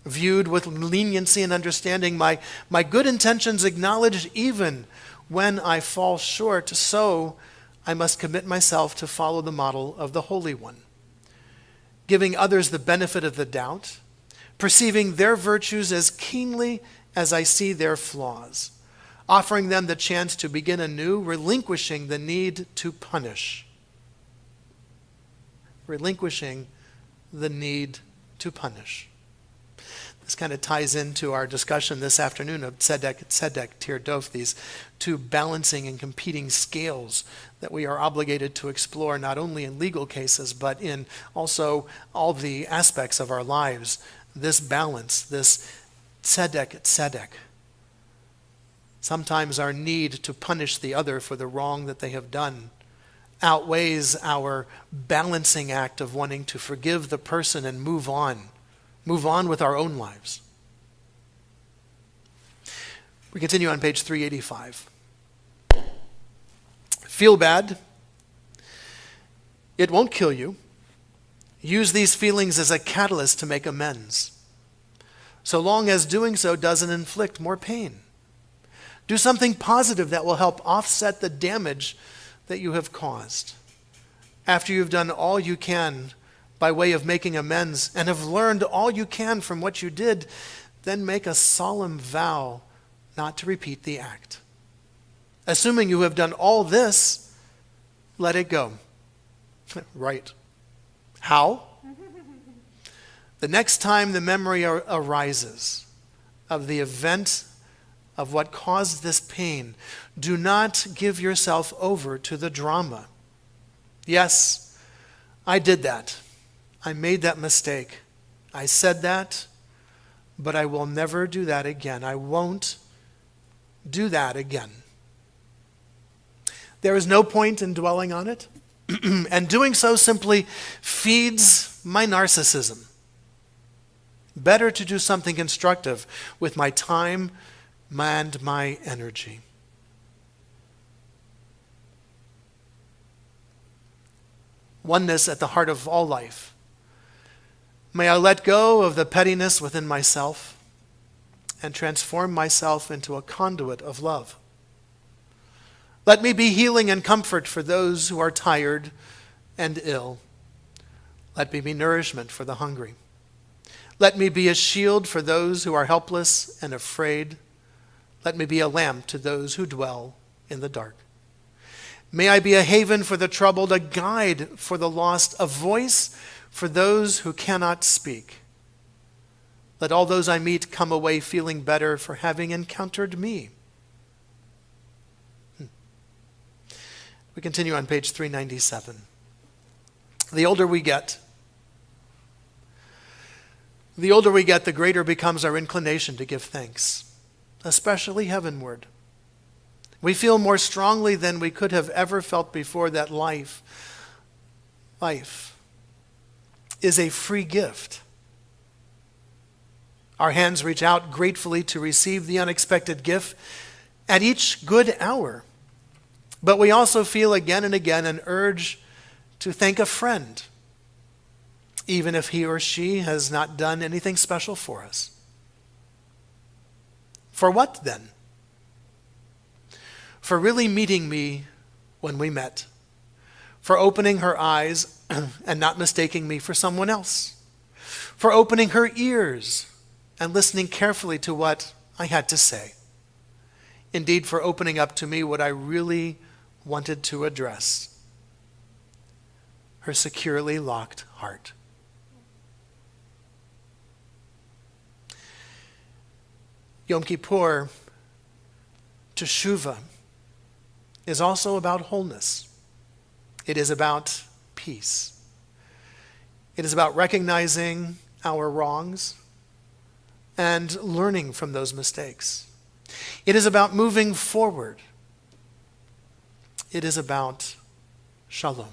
viewed with leniency and understanding, my good intentions acknowledged even when I fall short, so I must commit myself to follow the model of the Holy One, giving others the benefit of the doubt, perceiving their virtues as keenly as I see their flaws, offering them the chance to begin anew, relinquishing the need to punish. Relinquishing the need to punish. This kind of ties into our discussion this afternoon of tzedek, tirdof, these two balancing and competing scales that we are obligated to explore not only in legal cases, but in also all the aspects of our lives. This balance, this tzedek. Sometimes our need to punish the other for the wrong that they have done outweighs our balancing act of wanting to forgive the person and move on with our own lives. We continue on page 385. Feel bad. It won't kill you. Use these feelings as a catalyst to make amends, so long as doing so doesn't inflict more pain. Do something positive that will help offset the damage that you have caused. After you've done all you can by way of making amends and have learned all you can from what you did, then make a solemn vow not to repeat the act. Assuming you have done all this, let it go. Right. How? The next time the memory arises of the event of what caused this pain, do not give yourself over to the drama. Yes, I did that. I made that mistake. I said that, but I will never do that again. I won't do that again. There is no point in dwelling on it, and doing so simply feeds my narcissism. Better to do something constructive with my time and my energy. Oneness at the heart of all life. May I let go of the pettiness within myself and transform myself into a conduit of love. Let me be healing and comfort for those who are tired and ill. Let me be nourishment for the hungry. Let me be a shield for those who are helpless and afraid Let me be a lamp to those who dwell in the dark. May I be a haven for the troubled, a guide for the lost, a voice for those who cannot speak. Let all those I meet come away feeling better for having encountered me. We continue on page 397. The older we get, the greater becomes our inclination to give thanks, especially heavenward. We feel more strongly than we could have ever felt before that life is a free gift. Our hands reach out gratefully to receive the unexpected gift at each good hour. But we also feel again and again an urge to thank a friend, even if he or she has not done anything special for us. For what then? For really meeting me when we met, for opening her eyes and not mistaking me for someone else, for opening her ears and listening carefully to what I had to say. Indeed, for opening up to me what I really wanted to address, her securely locked heart. Yom Kippur, teshuva, is also about wholeness. It is about peace. It is about recognizing our wrongs and learning from those mistakes. It is about moving forward. It is about Shalom.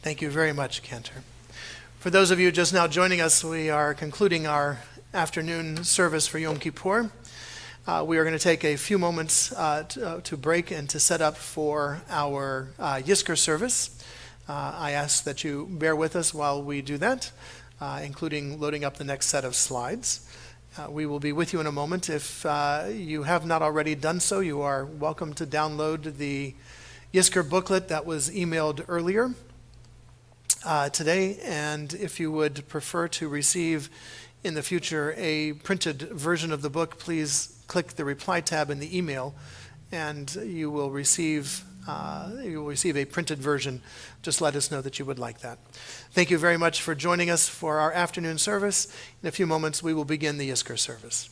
Thank you very much, Cantor. For those of you just now joining us, we are concluding our afternoon service for Yom Kippur. We are going to take a few moments to break and to set up for our Yizkor service. I ask that you bear with us while we do that, including loading up the next set of slides. We will be with you in a moment. If you have not already done so, you are welcome to download the Yizkor booklet that was emailed earlier today. And if you would prefer to receive in the future a printed version of the book, please click the reply tab in the email, and you will receive a printed version. Just let us know that you would like that. Thank you very much for joining us for our afternoon service. In a few moments, we will begin the Yizkor service.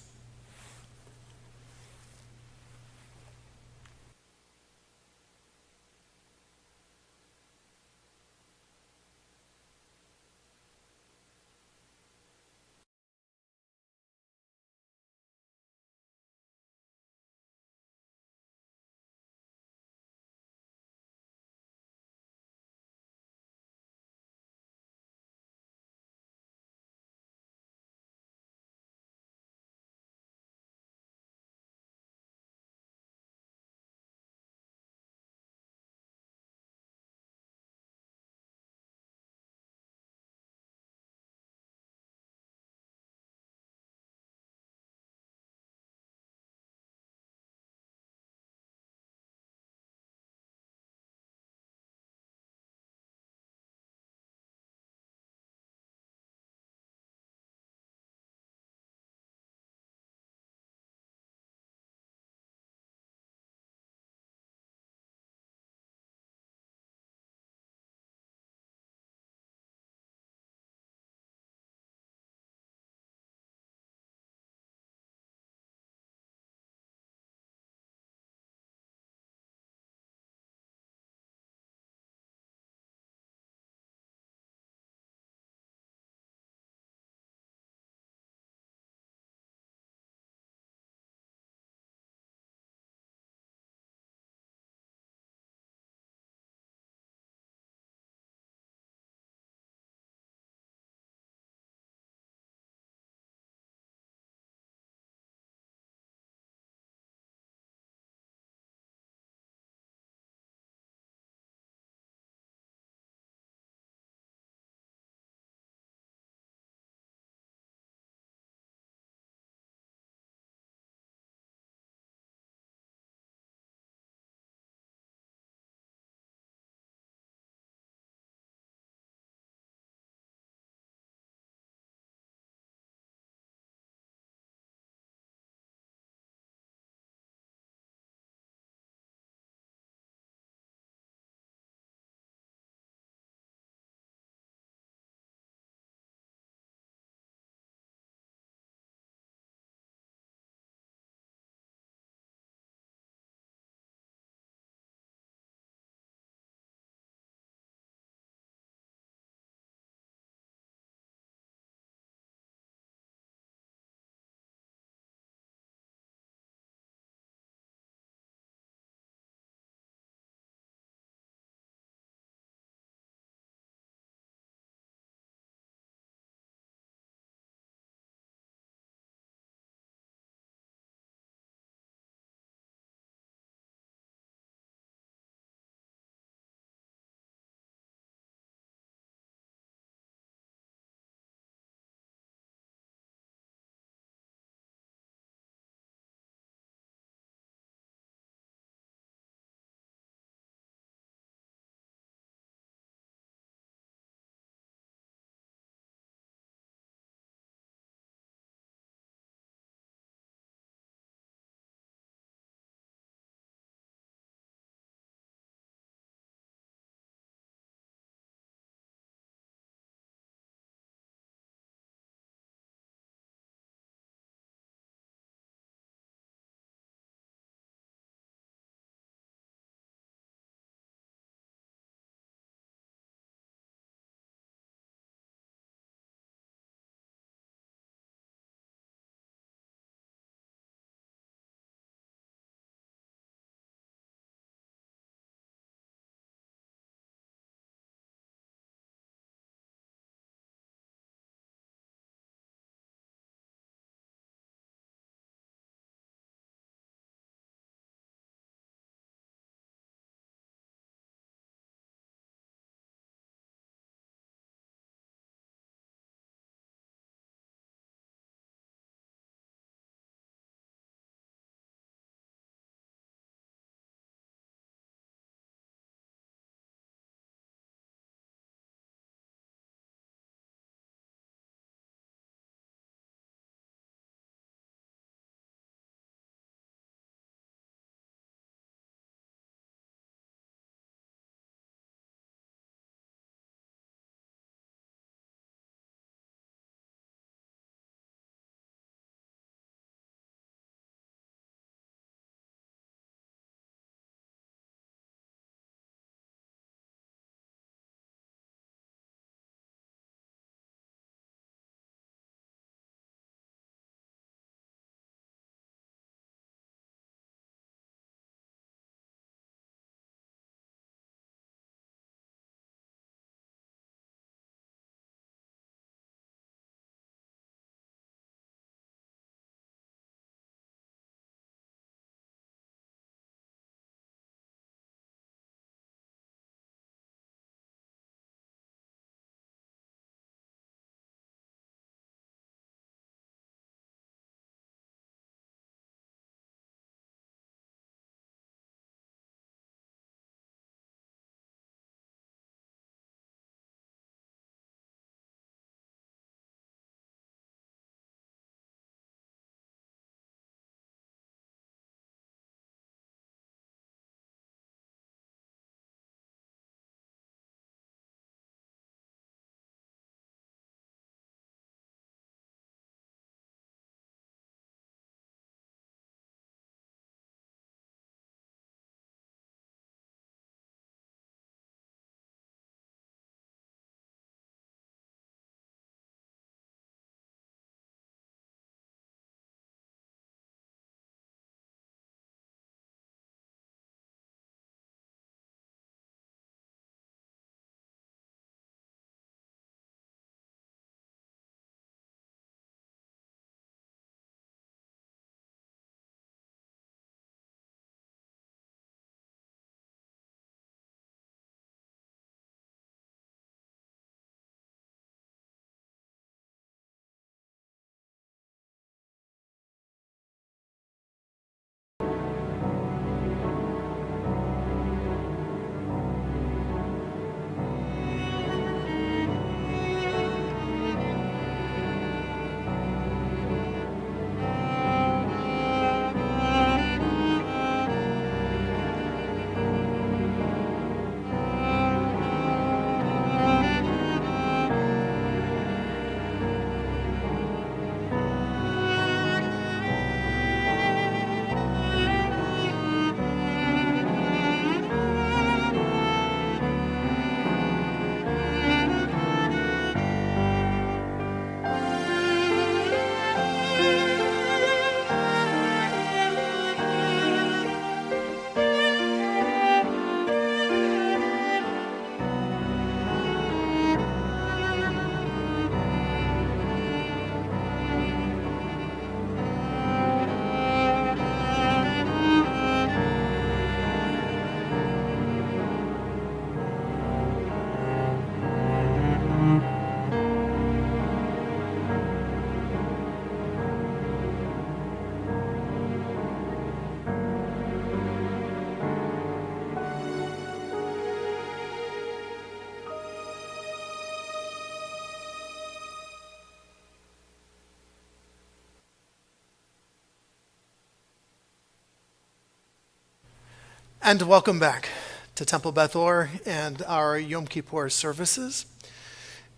And welcome back to Temple Beth Or and our Yom Kippur services.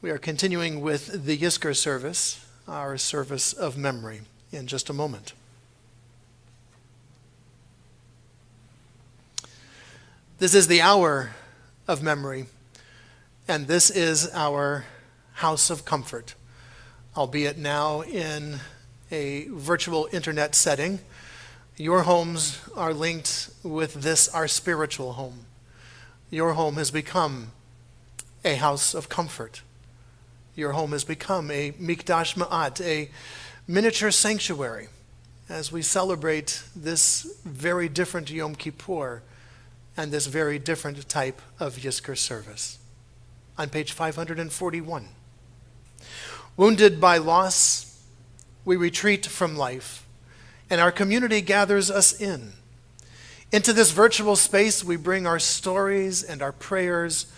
We are continuing with the Yizkor service, our service of memory, in just a moment. This is the hour of memory, and this is our house of comfort, albeit now in a virtual internet setting. Your homes are linked with this, our spiritual home. Your home has become a house of comfort. Your home has become a mikdash ma'at, a miniature sanctuary, as we celebrate this very different Yom Kippur and this very different type of Yizkor service. On page 541. Wounded by loss, we retreat from life, and our community gathers us in. Into this virtual space, we bring our stories and our prayers,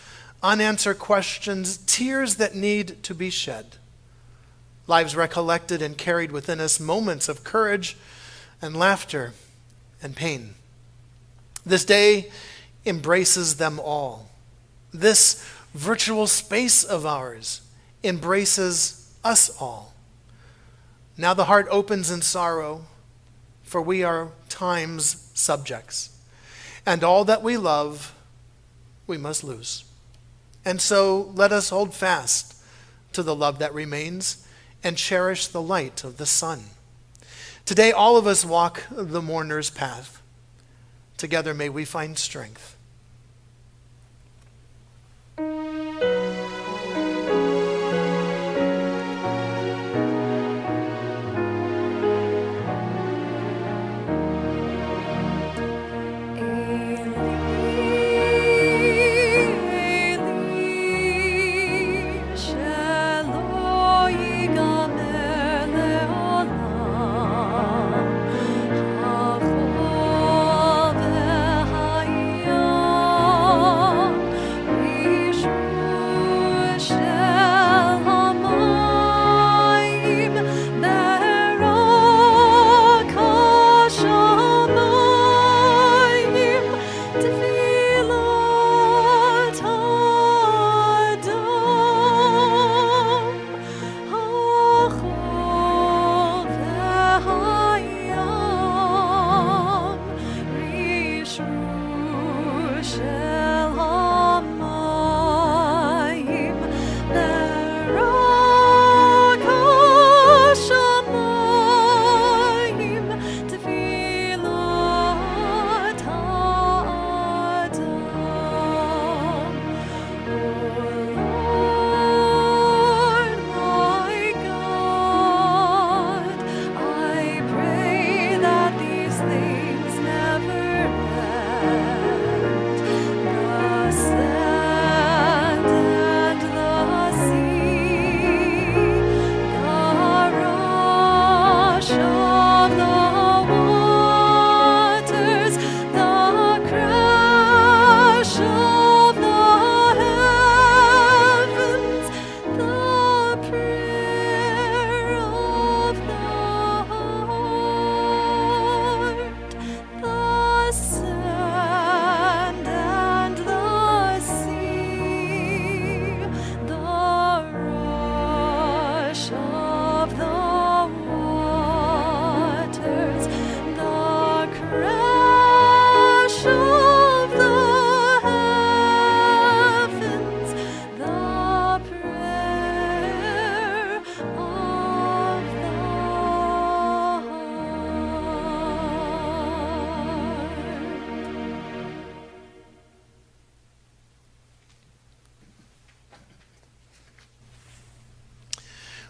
unanswered questions, tears that need to be shed, lives recollected and carried within us, moments of courage and laughter and pain. This day embraces them all. This virtual space of ours embraces us all. Now the heart opens in sorrow, for we are time's subjects, and all that we love, we must lose. And so let us hold fast to the love that remains and cherish the light of the sun. Today, all of us walk the mourner's path. Together may we find strength.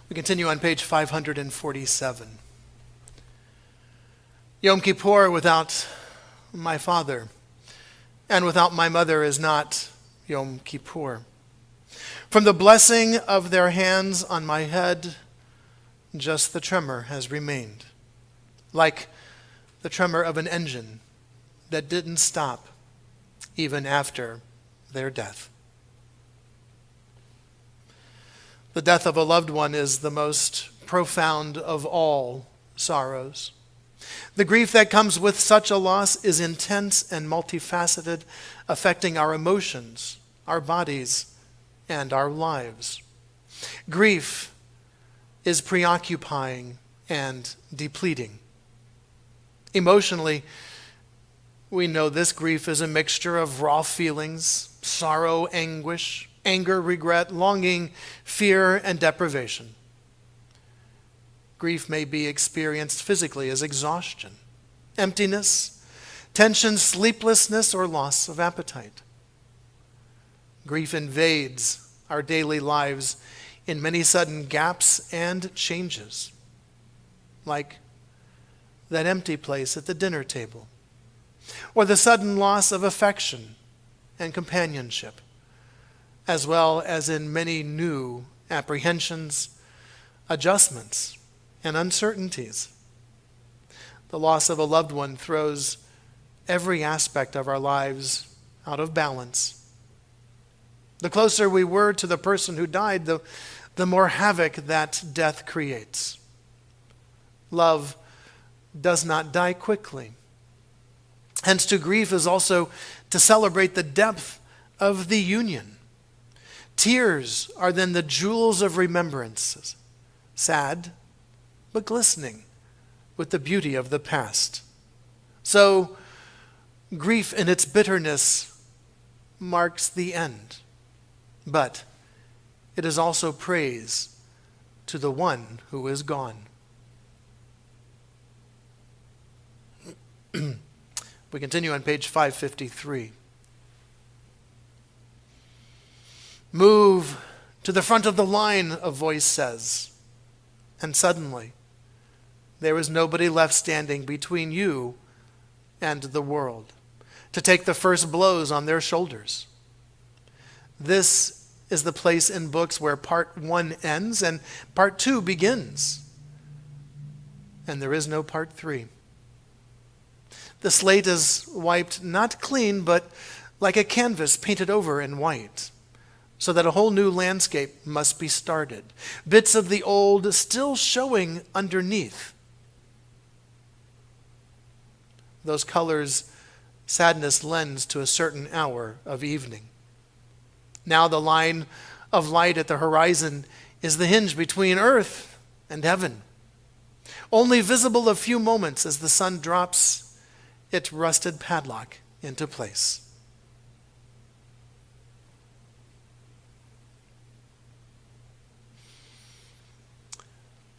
We continue on page 547. Yom Kippur without my father and without my mother is not Yom Kippur. From the blessing of their hands on my head, just the tremor has remained, like the tremor of an engine that didn't stop even after their death. The death of a loved one is the most profound of all sorrows. The grief that comes with such a loss is intense and multifaceted, affecting our emotions, our bodies, and our lives. Grief is preoccupying and depleting. Emotionally, we know this grief is a mixture of raw feelings, sorrow, anguish, anger, regret, longing, fear, and deprivation. Grief may be experienced physically as exhaustion, emptiness, tension, sleeplessness, or loss of appetite. Grief invades our daily lives in many sudden gaps and changes, like that empty place at the dinner table, or the sudden loss of affection and companionship, as well as in many new apprehensions, adjustments, and uncertainties. The loss of a loved one throws every aspect of our lives out of balance. The closer we were to the person who died, the more havoc that death creates. Love does not die quickly. Hence, to grieve is also to celebrate the depth of the union. Tears are then the jewels of remembrances, sad but glistening with the beauty of the past. So, grief in its bitterness marks the end, but it is also praise to the one who is gone. We continue on page 553. Move to the front of the line, a voice says, and suddenly there is nobody left standing between you and the world to take the first blows on their shoulders. This is the place in books where part 1 ends and part 2 begins. And there is no part 3. The slate is wiped not clean, but like a canvas painted over in white, so that a whole new landscape must be started. Bits of the old still showing underneath. Those colors sadness lends to a certain hour of evening. Now the line of light at the horizon is the hinge between earth and heaven, only visible a few moments as the sun drops its rusted padlock into place.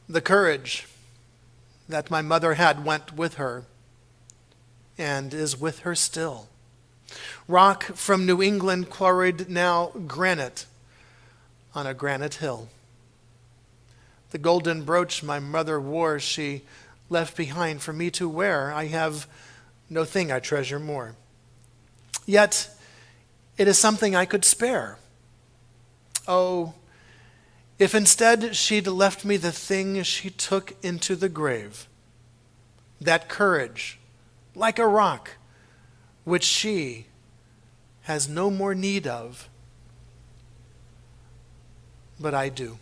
The courage that my mother had went with her and is with her still. Rock from New England quarried now granite on a granite hill. The golden brooch my mother wore she left behind for me to wear. I have no thing I treasure more. Yet it is something I could spare. Oh, if instead she'd left me the thing she took into the grave, that courage, like a rock, which she has no more need of, but I do.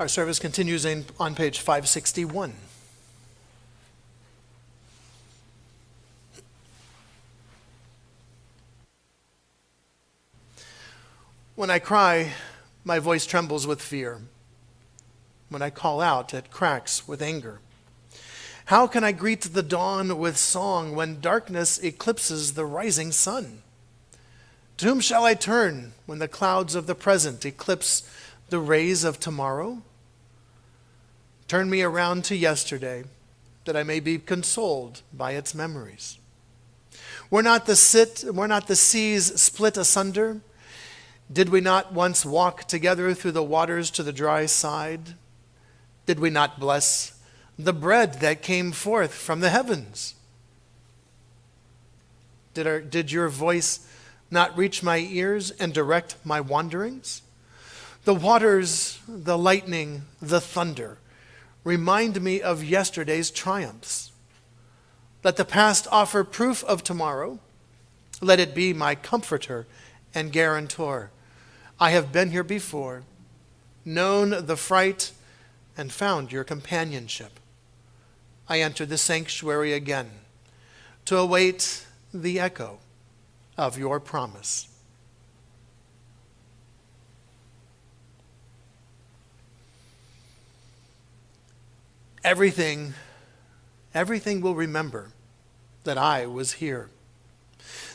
Our service continues on page 561. When I cry, my voice trembles with fear. When I call out, it cracks with anger. How can I greet the dawn with song when darkness eclipses the rising sun? To whom shall I turn when the clouds of the present eclipse the rays of tomorrow? Turn me around to yesterday, that I may be consoled by its memories. Were not the seas split asunder? Did we not once walk together through the waters to the dry side? Did we not bless the bread that came forth from the heavens? Did your voice not reach my ears and direct my wanderings? The waters, the lightning, the thunder remind me of yesterday's triumphs. Let the past offer proof of tomorrow. Let it be my comforter and guarantor. I have been here before, known the fright, and found your companionship. I entered the sanctuary again to await the echo of your promise. Everything will remember that I was here.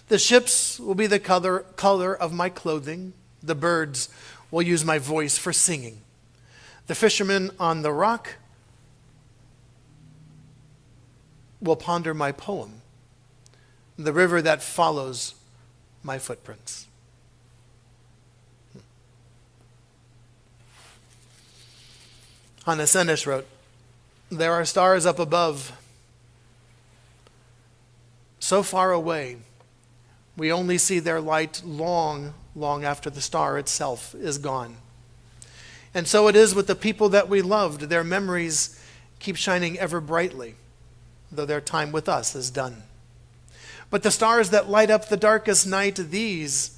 The ships will be the color of my clothing. The birds will use my voice for singing. The fishermen on the rock will ponder my poem. The river that follows my footprints. Hannah Sendish wrote, "There are stars up above, so far away, we only see their light long after the star itself is gone. And so it is with the people that we loved. Their memories keep shining ever brightly, though their time with us is done. But the stars that light up the darkest night, these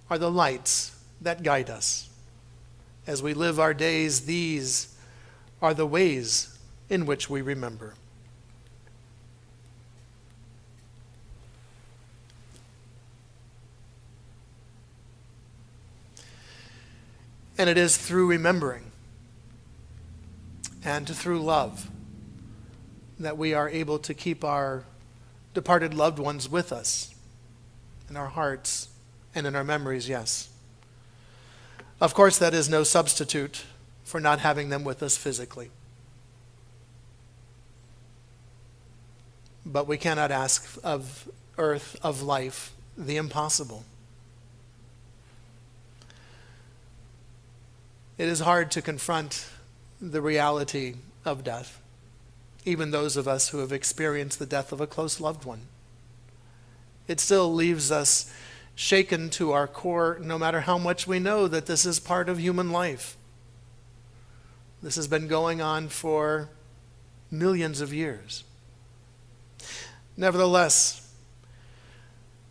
are the lights that guide us. As we live our days, these are the ways in which we remember." And it is through remembering and through love that we are able to keep our departed loved ones with us in our hearts and in our memories, yes. Of course, that is no substitute for not having them with us physically. But we cannot ask of earth, of life, the impossible. It is hard to confront the reality of death, even those of us who have experienced the death of a close loved one. It still leaves us shaken to our core, no matter how much we know that this is part of human life. This has been going on for millions of years. Nevertheless,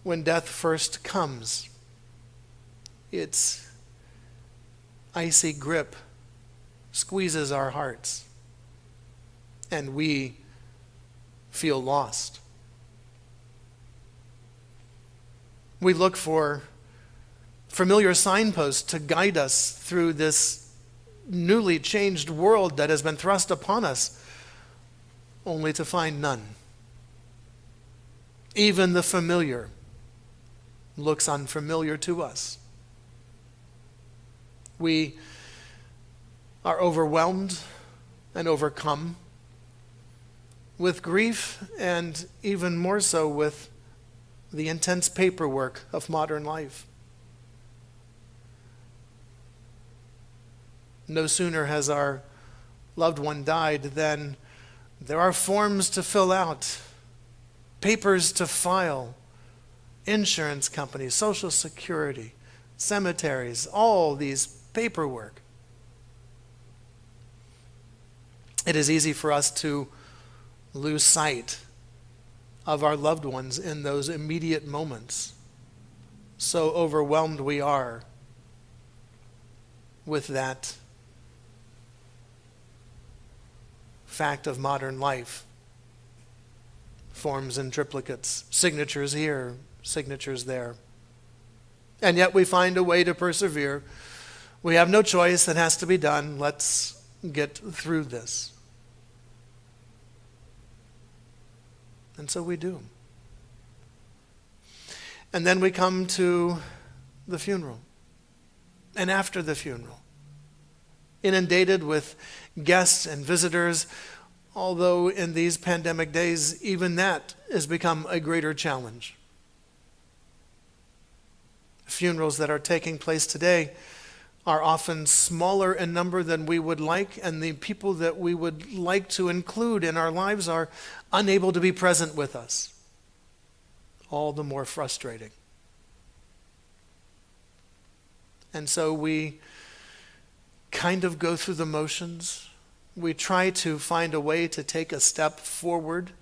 when death first comes, its icy grip squeezes our hearts, and we feel lost. We look for familiar signposts to guide us through this newly changed world that has been thrust upon us, only to find none. Even the familiar looks unfamiliar to us. We are overwhelmed and overcome with grief, and even more so with the intense paperwork of modern life. No sooner has our loved one died than there are forms to fill out, papers to file, insurance companies, Social Security, cemeteries, all these paperwork. It is easy for us to lose sight of our loved ones in those immediate moments. So overwhelmed we are with that fact of modern life. Forms and triplicates, signatures here, signatures there. And yet we find a way to persevere. We have no choice, it has to be done. Let's get through this. And so we do. And then we come to the funeral. And after the funeral, inundated with guests and visitors, although in these pandemic days, even that has become a greater challenge. Funerals that are taking place today are often smaller in number than we would like, and the people that we would like to include in our lives are unable to be present with us. All the more frustrating. And so we kind of go through the motions. We try to find a way to take a step forward,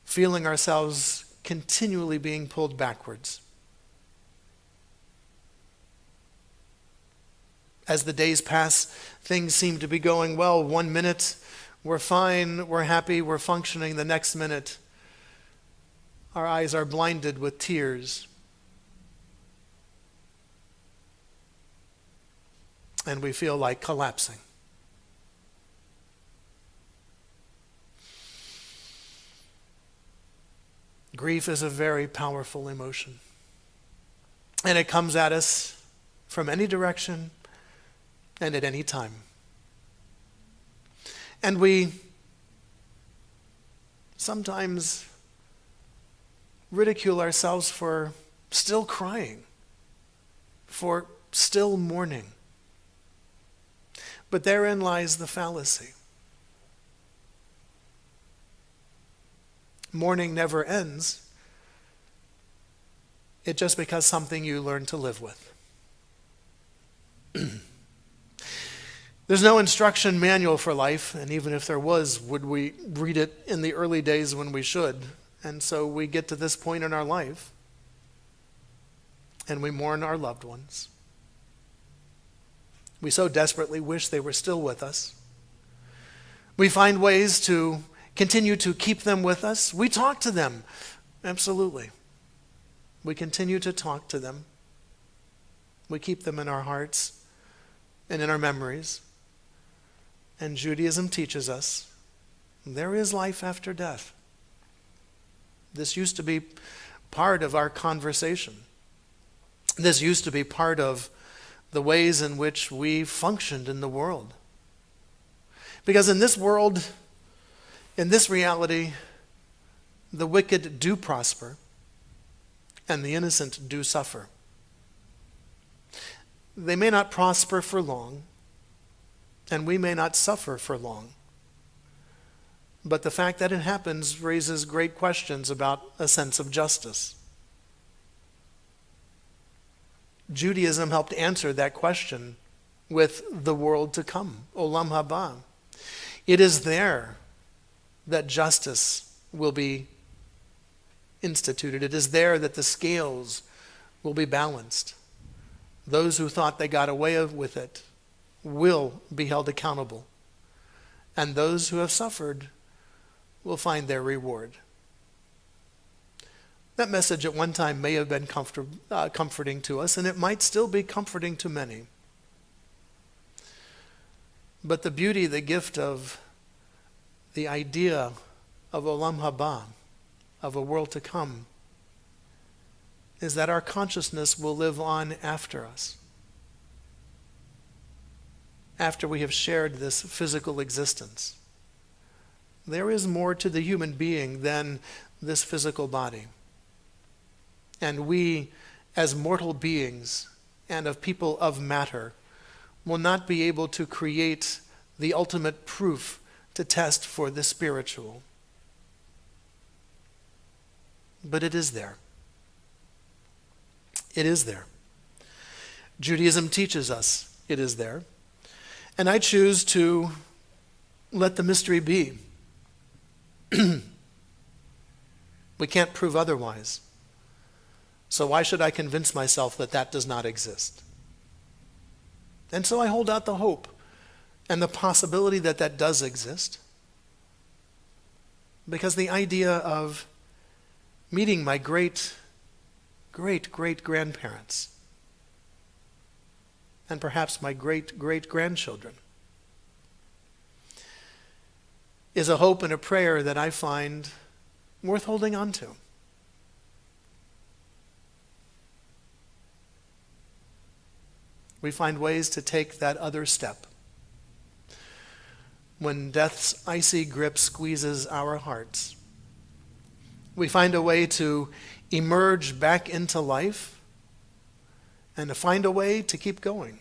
feeling ourselves continually being pulled backwards. As the days pass, things seem to be going well. 1 minute, we're fine, we're happy, we're functioning. The next minute, our eyes are blinded with tears. And we feel like collapsing. Grief is a very powerful emotion. And it comes at us from any direction and at any time. And we sometimes ridicule ourselves for still crying, for still mourning. But therein lies the fallacy. Mourning never ends. It just becomes something you learn to live with. There's no instruction manual for life, and even if there was, would we read it in the early days when we should? And so we get to this point in our life, and we mourn our loved ones. We so desperately wish they were still with us. We find ways to continue to keep them with us. We talk to them, absolutely. We continue to talk to them. We keep them in our hearts and in our memories. And Judaism teaches us there is life after death. This used to be part of our conversation. This used to be part of the ways in which we functioned in the world. Because in this world, in this reality, the wicked do prosper and the innocent do suffer. They may not prosper for long, and we may not suffer for long. But the fact that it happens raises great questions about a sense of justice. Judaism helped answer that question with the world to come, Olam Haba. It is there that justice will be instituted. It is there that the scales will be balanced. Those who thought they got away with it will be held accountable. And those who have suffered will find their reward. That message at one time may have been comforting to us, and it might still be comforting to many. But the beauty, the gift of the idea of Olam Haba, of a world to come, is that our consciousness will live on after us. After we have shared this physical existence. There is more to the human being than this physical body. And we, as mortal beings and of people of matter, will not be able to create the ultimate proof to test for the spiritual. But it is there. It is there. Judaism teaches us it is there. And I choose to let the mystery be. We can't prove otherwise. So why should I convince myself that that does not exist? And so I hold out the hope and the possibility that that does exist. because the idea of meeting my great-great-great-grandparents and perhaps my great-great-grandchildren is a hope and a prayer that I find worth holding on to. We find ways to take that other step when death's icy grip squeezes our hearts. We find a way to emerge back into life and to find a way to keep going.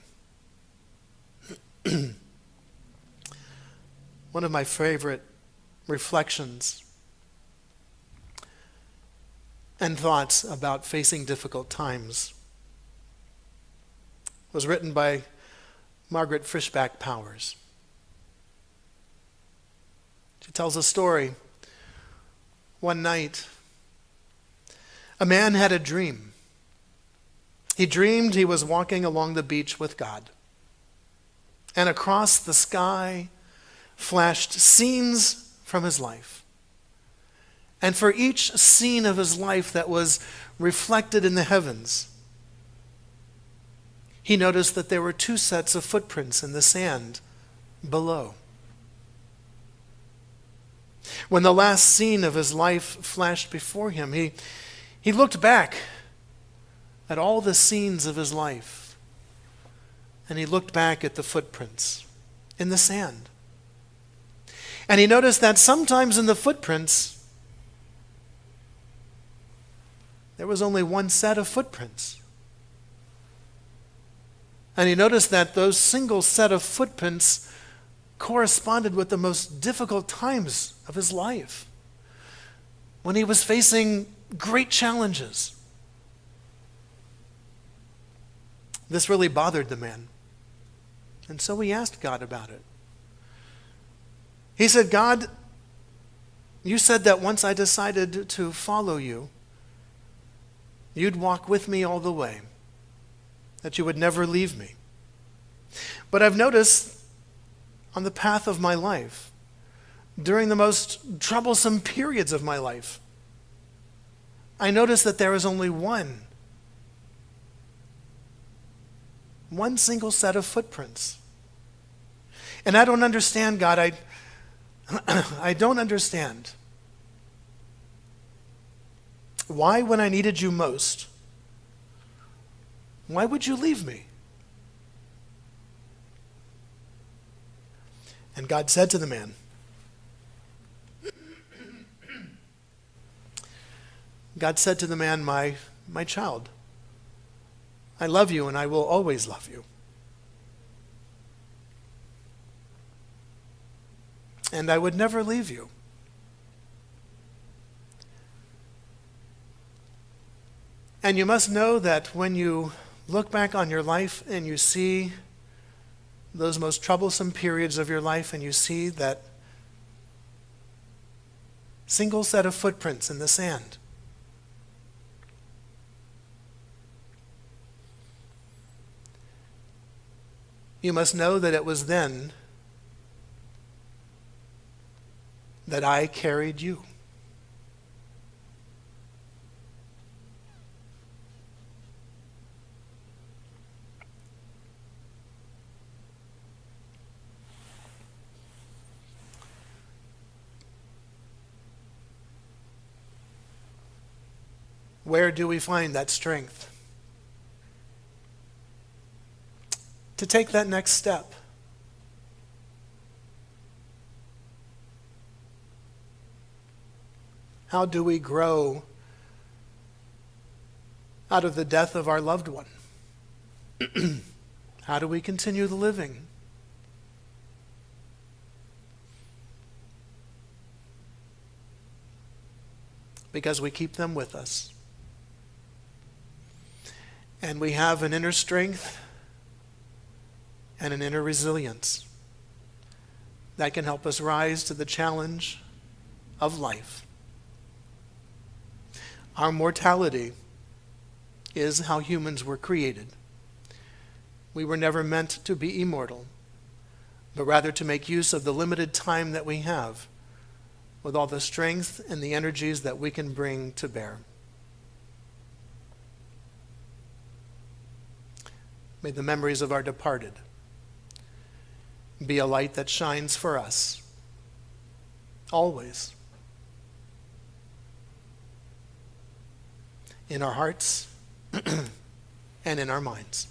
One of my favorite reflections and thoughts about facing difficult times was written by Margaret Frischbach Powers. She tells a story. One night, a man had a dream. He dreamed he was walking along the beach with God. And across the sky flashed scenes from his life. And for each scene of his life that was reflected in the heavens, he noticed that there were 2 sets of footprints in the sand below. When the last scene of his life flashed before him, he looked back at all the scenes of his life, and he looked back at the footprints in the sand. And he noticed that sometimes in the footprints, there was only 1 set of footprints. And he noticed that those single set of footprints corresponded with the most difficult times of his life, when he was facing great challenges. This really bothered the man. And so he asked God about it. He said, God, you said that once I decided to follow you, you'd walk with me all the way, that you would never leave me. But I've noticed on the path of my life, during the most troublesome periods of my life, I noticed that there is only one single set of footprints. And I don't understand, God. I don't understand why, when I needed you most, why would you leave me? And God said to the man, my child, I love you and I will always love you. And I would never leave you. And you must know that when you look back on your life and you see those most troublesome periods of your life and you see that single set of footprints in the sand, you must know that it was then that I carried you. Where do we find that strength to take that next step? How do we grow out of the death of our loved one? How do we continue the living? Because we keep them with us. And we have an inner strength and an inner resilience that can help us rise to the challenge of life. Our mortality is how humans were created. We were never meant to be immortal, but rather to make use of the limited time that we have with all the strength and the energies that we can bring to bear. May the memories of our departed be a light that shines for us, always, in our hearts and in our minds.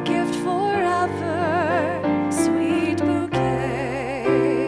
Gift forever, sweet bouquet.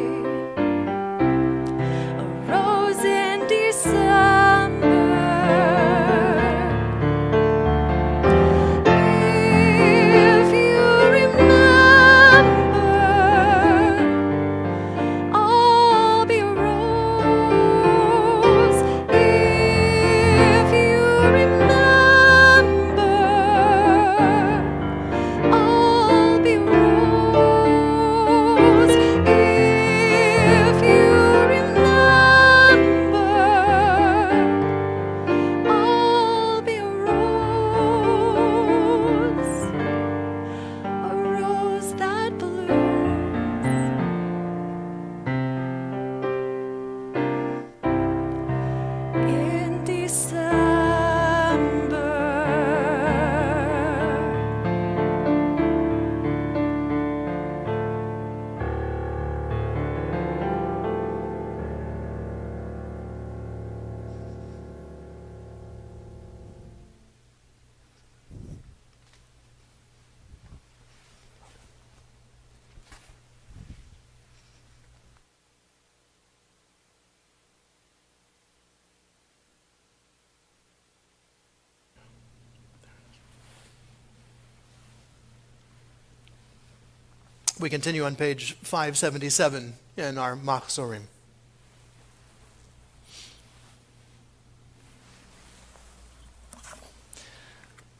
We continue on page 577 in our Machzorim.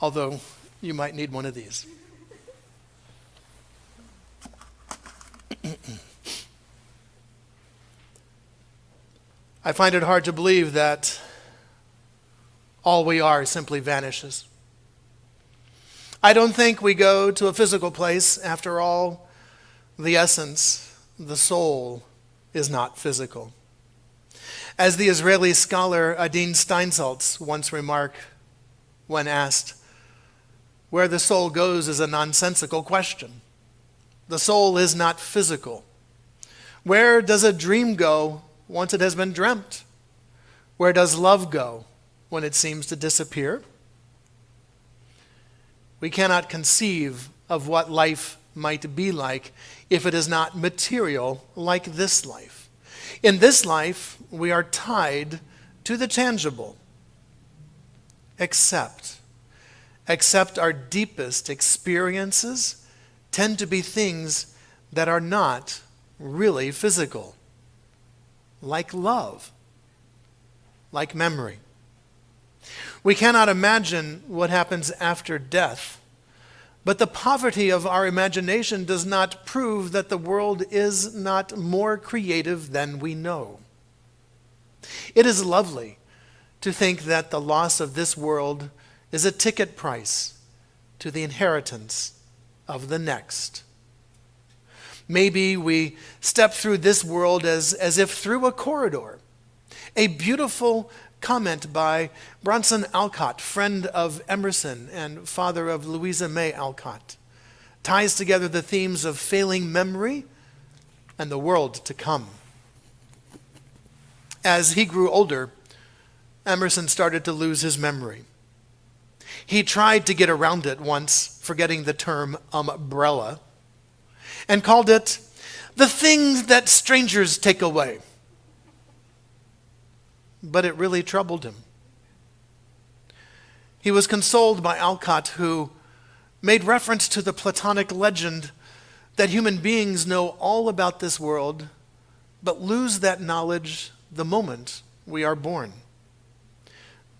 Although you might need one of these. I find it hard to believe that all we are simply vanishes. I don't think we go to a physical place. After all, the essence, the soul, is not physical. As the Israeli scholar Adin Steinsaltz once remarked when asked, where the soul goes is a nonsensical question. The soul is not physical. Where does a dream go once it has been dreamt? Where does love go when it seems to disappear? We cannot conceive of what life might be like if it is not material like this life. In this life, we are tied to the tangible, except our deepest experiences tend to be things that are not really physical, like love, like memory. We cannot imagine what happens after death, but the poverty of our imagination does not prove that the world is not more creative than we know. It is lovely to think that the loss of this world is a ticket price to the inheritance of the next. Maybe we step through this world as if through a corridor. A beautiful comment by Bronson Alcott, friend of Emerson and father of Louisa May Alcott, ties together the themes of failing memory and the world to come. As he grew older, Emerson started to lose his memory. He tried to get around it once, forgetting the term umbrella, and called it the things that strangers take away. But it really troubled him. He was consoled by Alcott, who made reference to the Platonic legend that human beings know all about this world, but lose that knowledge the moment we are born.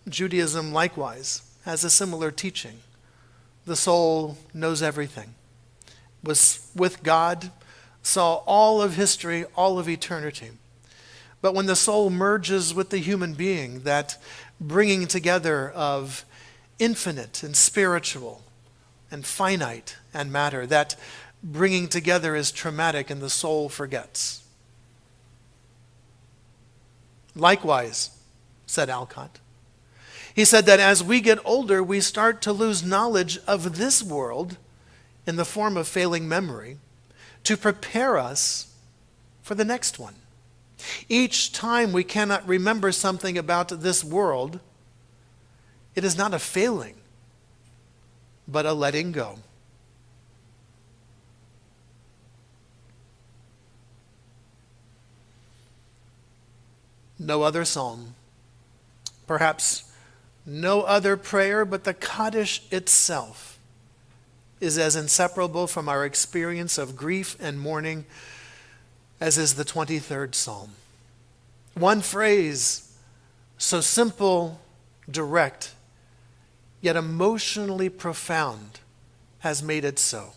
Judaism likewise has a similar teaching. The soul knows everything, was with God, saw all of history, all of eternity. But when the soul merges with the human being, that bringing together of infinite and spiritual and finite and matter, that bringing together is traumatic and the soul forgets. Likewise, said Alcott, he said that as we get older, we start to lose knowledge of this world in the form of failing memory to prepare us for the next one. Each time we cannot remember something about this world, it is not a failing, but a letting go. No other psalm, perhaps no other prayer, but the Kaddish itself is as inseparable from our experience of grief and mourning as is the 23rd Psalm. One phrase, so simple, direct, yet emotionally profound, has made it so.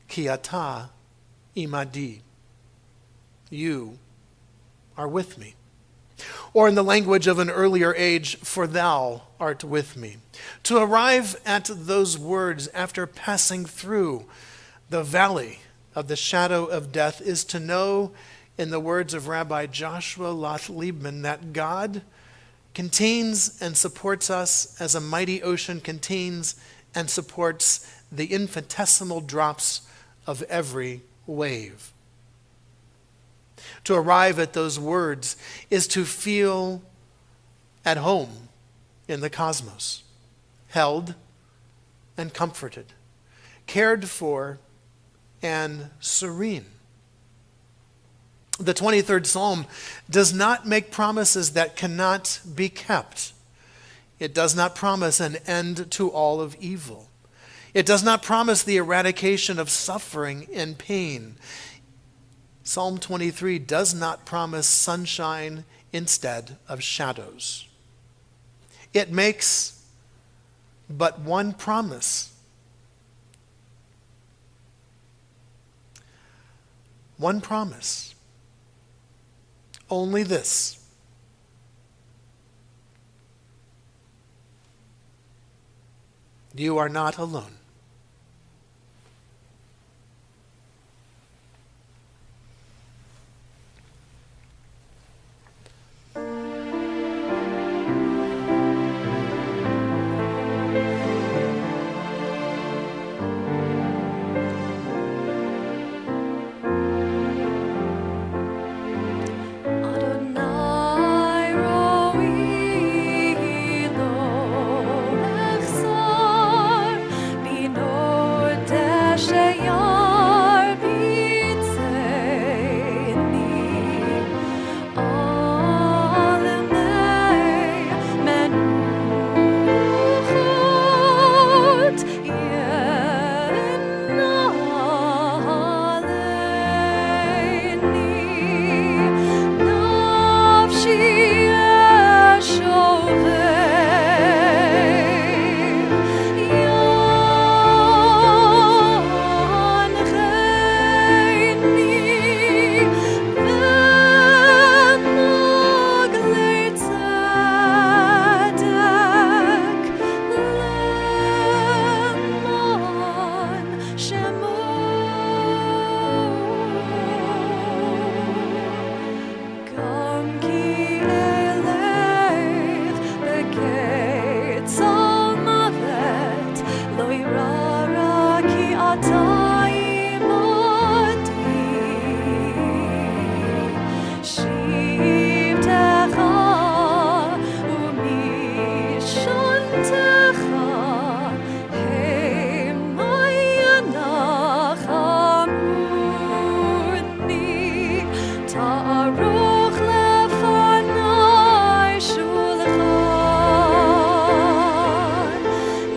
Ki ata imadi. You are with me. Or in the language of an earlier age, for thou art with me. To arrive at those words after passing through the valley of the shadow of death is to know, in the words of Rabbi Joshua Loth Liebman, that God contains and supports us as a mighty ocean contains and supports the infinitesimal drops of every wave. To arrive at those words is to feel at home in the cosmos, held and comforted, cared for and serene. The 23rd Psalm does not make promises that cannot be kept. It does not promise an end to all of evil. It does not promise the eradication of suffering and pain. Psalm 23 does not promise sunshine instead of shadows. It makes but one promise. One promise. Only this. You are not alone. Adonai ro'i lo echsar bino deshayar b'tzeini alemei menuchot yenna aleini nafshi eshovev yancheini v'moglei tzedek lemon shemo. Gam ki elev begeitz al mavet lo irara ki ata imadi shivtecha umishantecha hemayanachamuni ta'aruch lefanai shulchan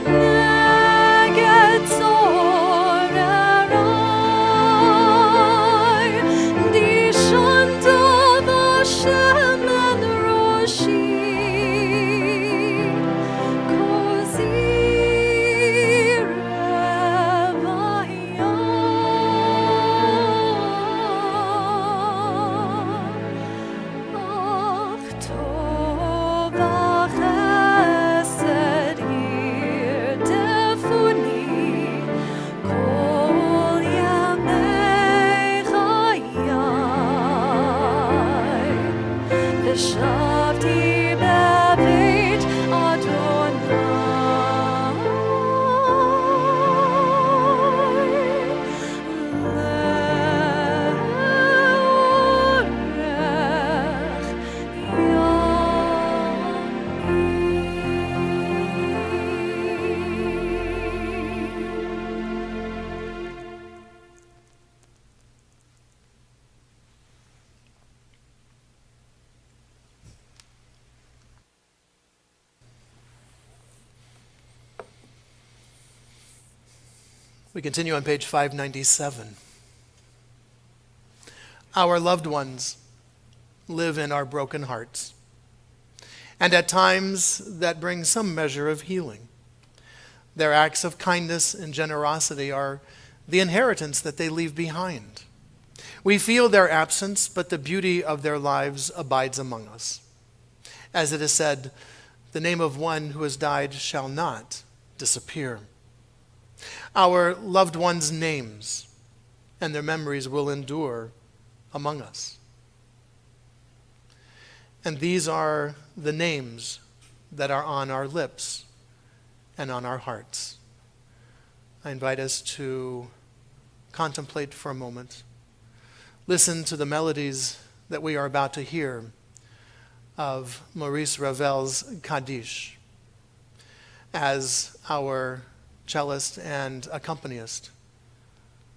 neged zorerai dishanta v'Hashem en roshi kozi revaya ach tov v'chesed yirdefuni kol yamei chayai v'shavti beveit Adonai We continue on page 597. Our loved ones live in our broken hearts, and at times that brings some measure of healing. Their acts of kindness and generosity are the inheritance that they leave behind. We feel their absence, but the beauty of their lives abides among us. As it is said, the name of one who has died shall not disappear. Our loved ones' names and their memories will endure among us. And these are the names that are on our lips and on our hearts. I invite us to contemplate for a moment. Listen to the melodies that we are about to hear of Maurice Ravel's Kaddish as our cellist and accompanist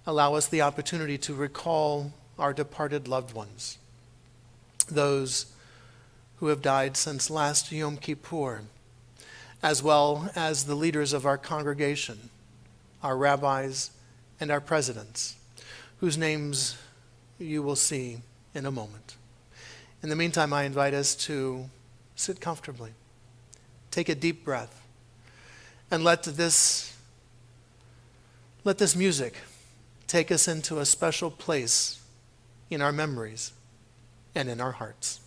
allow us the opportunity to recall our departed loved ones, those who have died since last Yom Kippur, as well as the leaders of our congregation our rabbis, and our presidents, whose names you will see in a moment. In the meantime, I invite us to sit comfortably, take a deep breath, and let this music take us into a special place in our memories and in our hearts.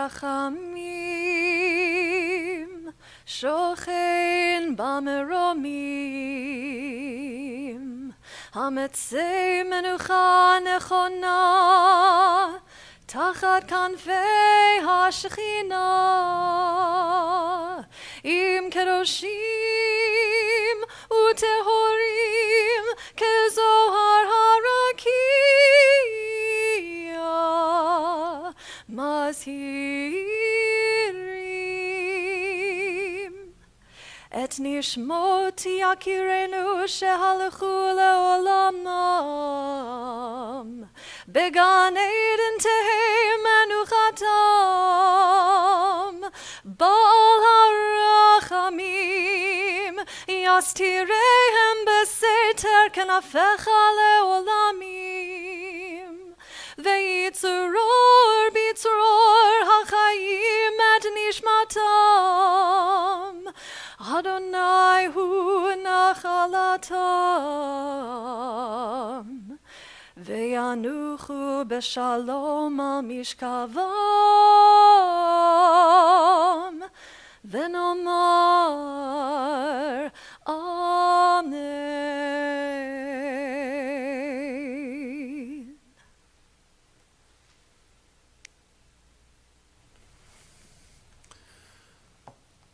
רחמים, שוכן במרומים, המצא מנוחה נכונה תחת כנפי השכינה עם קדושים וטהורים כזוהר הרקיע מזהירים את נשמות יקירנו שהלכו לעולמם בגן עדן תהא מנוחתם בעל הרחמים יסתירם בסתר כנפיך לעולמים ויצרור בצרור החיים את נשמתם אדוני הוא נחלתם וינוחו בשלום על משכבם ונאמר אמן.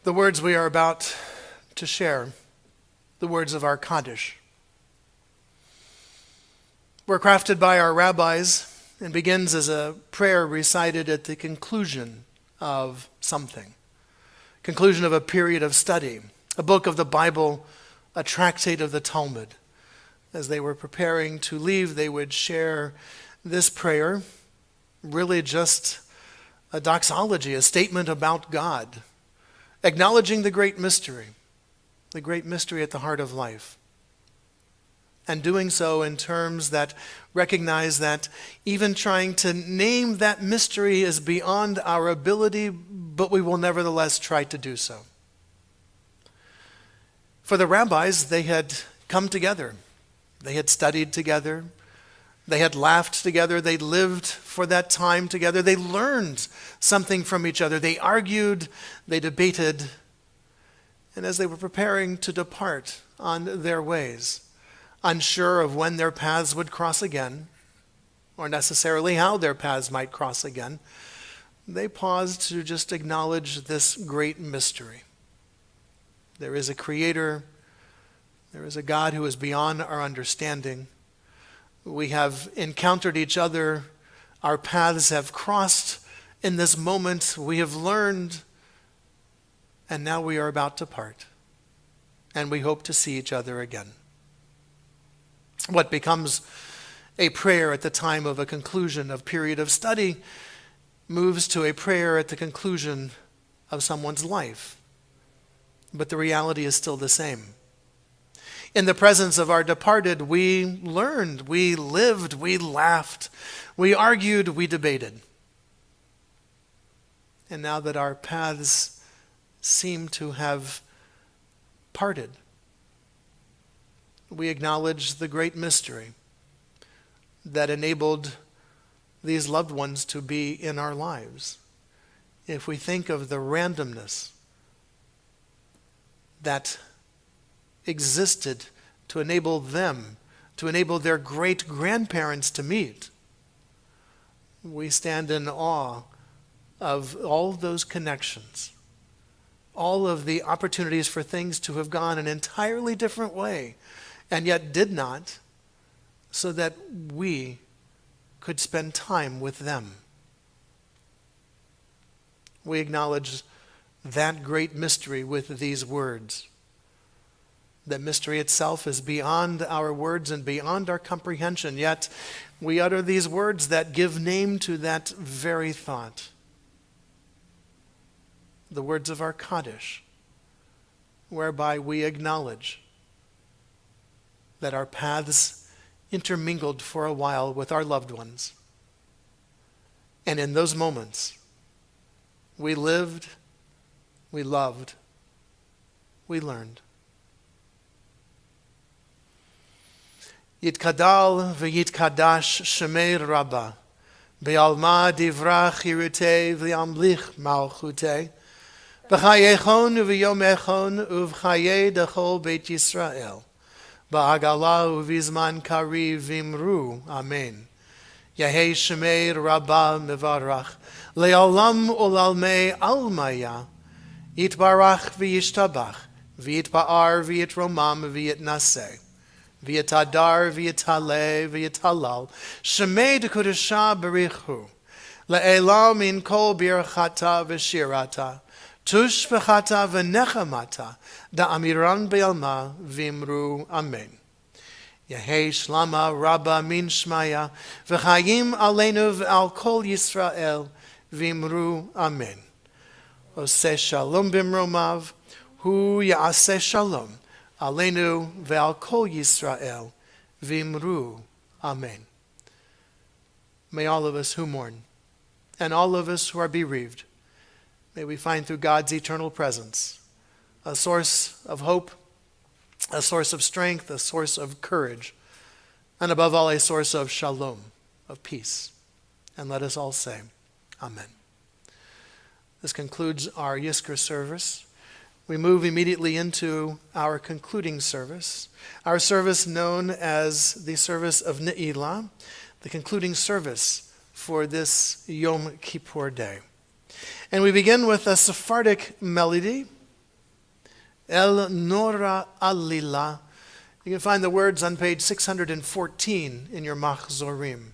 The words we are about to share, the words of our Kaddish, were crafted by our rabbis and begins as a prayer recited at the conclusion of something, conclusion of a period of study, a book of the Bible, a tractate of the Talmud. As they were preparing to leave, they would share this prayer, really just a doxology, a statement about God, acknowledging the great mystery at the heart of life, and doing so in terms that recognize that even trying to name that mystery is beyond our ability, but we will nevertheless try to do so. For the rabbis, they had come together. They had studied together. They had laughed together. They lived for that time together. They learned something from each other. They argued. They debated. And as they were preparing to depart on their ways, unsure of when their paths would cross again, or necessarily how their paths might cross again, they paused to just acknowledge this great mystery. There is a Creator. There is a God who is beyond our understanding. We have encountered each other. Our paths have crossed in this moment. We have learned, and now we are about to part. And we hope to see each other again. What becomes a prayer at the time of a conclusion of period of study moves to a prayer at the conclusion of someone's life. But the reality is still the same. In the presence of our departed, we learned, we lived, we laughed, we argued, we debated. And now that our paths seem to have parted, we acknowledge the great mystery that enabled these loved ones to be in our lives. If we think of the randomness that existed to enable them, to enable their great-grandparents to meet, we stand in awe of all those connections, all of the opportunities for things to have gone an entirely different way, and yet did not, so that we could spend time with them. We acknowledge that great mystery with these words. That mystery itself is beyond our words and beyond our comprehension, yet we utter these words that give name to that very thought. The words of our Kaddish, whereby we acknowledge that our paths intermingled for a while with our loved ones. And in those moments, we lived, we loved, we learned. Yitkadal v'yitkadash shemei Rabbah, be'alma divra chirutei v'yamlich malchutei, b'chayechon u'v'yomechon u'v'chayei dechol Beit Yisrael, ba'agala uvizman kariv vimru, amen. Yehei shemei rabba mevarach, le'olam ulalmei almaya, yitbarach v'yishtabach, v'yitba'ar v'yitromam v'yitnaseh, v'yitadar v'yitaleh v'yitalal, shemei dekudesha berichu, le'elam min kol birchata v'shirata, tush v'chata v'nechamata, da'amiran be'alma v'imru, amen. Yehei shlama rabba min shmaya, v'chayim aleinu v'al kol Yisrael, v'imru, amen. Oseh shalom bimromav, hu ya'aseh shalom, aleinu v'al kol Yisrael, v'imru, amen. May all of us who mourn, and all of us who are bereaved, may we find through God's eternal presence a source of hope, a source of strength, a source of courage, and above all, a source of shalom, of peace. And let us all say, amen. This concludes our Yizkor service. We move immediately into our concluding service, our service known as the service of Ne'ilah, the concluding service for this Yom Kippur day. And we begin with a Sephardic melody, El Nora Alila. You can find the words on page 614 in your Machzorim.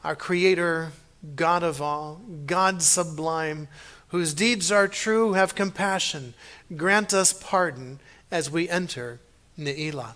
Our Creator, God of all, God sublime, whose deeds are true, have compassion. Grant us pardon as we enter Ne'ilah.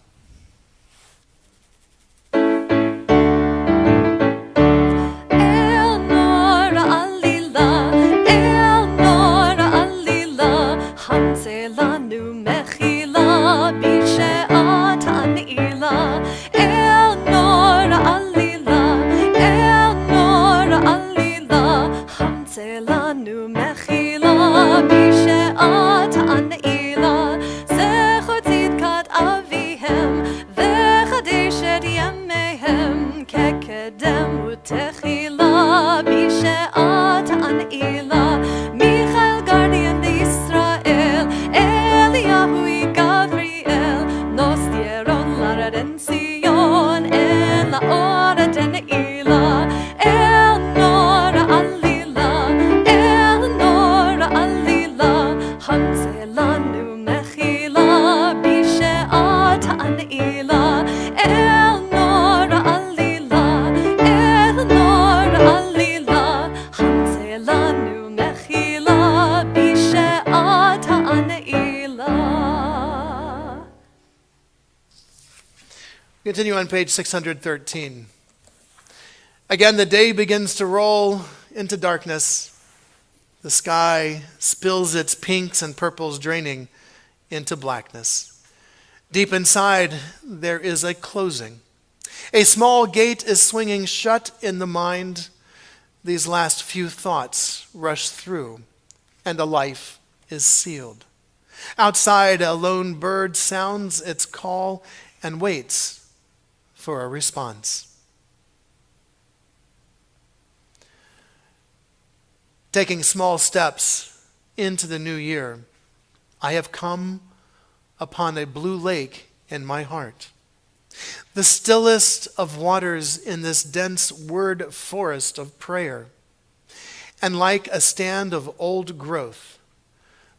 Continue on page 613. Again, the day begins to roll into darkness. The sky spills its pinks and purples, draining into blackness. Deep inside, there is a closing. A small gate is swinging shut in the mind. These last few thoughts rush through, and a life is sealed. Outside, a lone bird sounds its call and waits for a response. Taking small steps into the new year, I have come upon a blue lake in my heart, the stillest of waters in this dense word forest of prayer. And like a stand of old growth,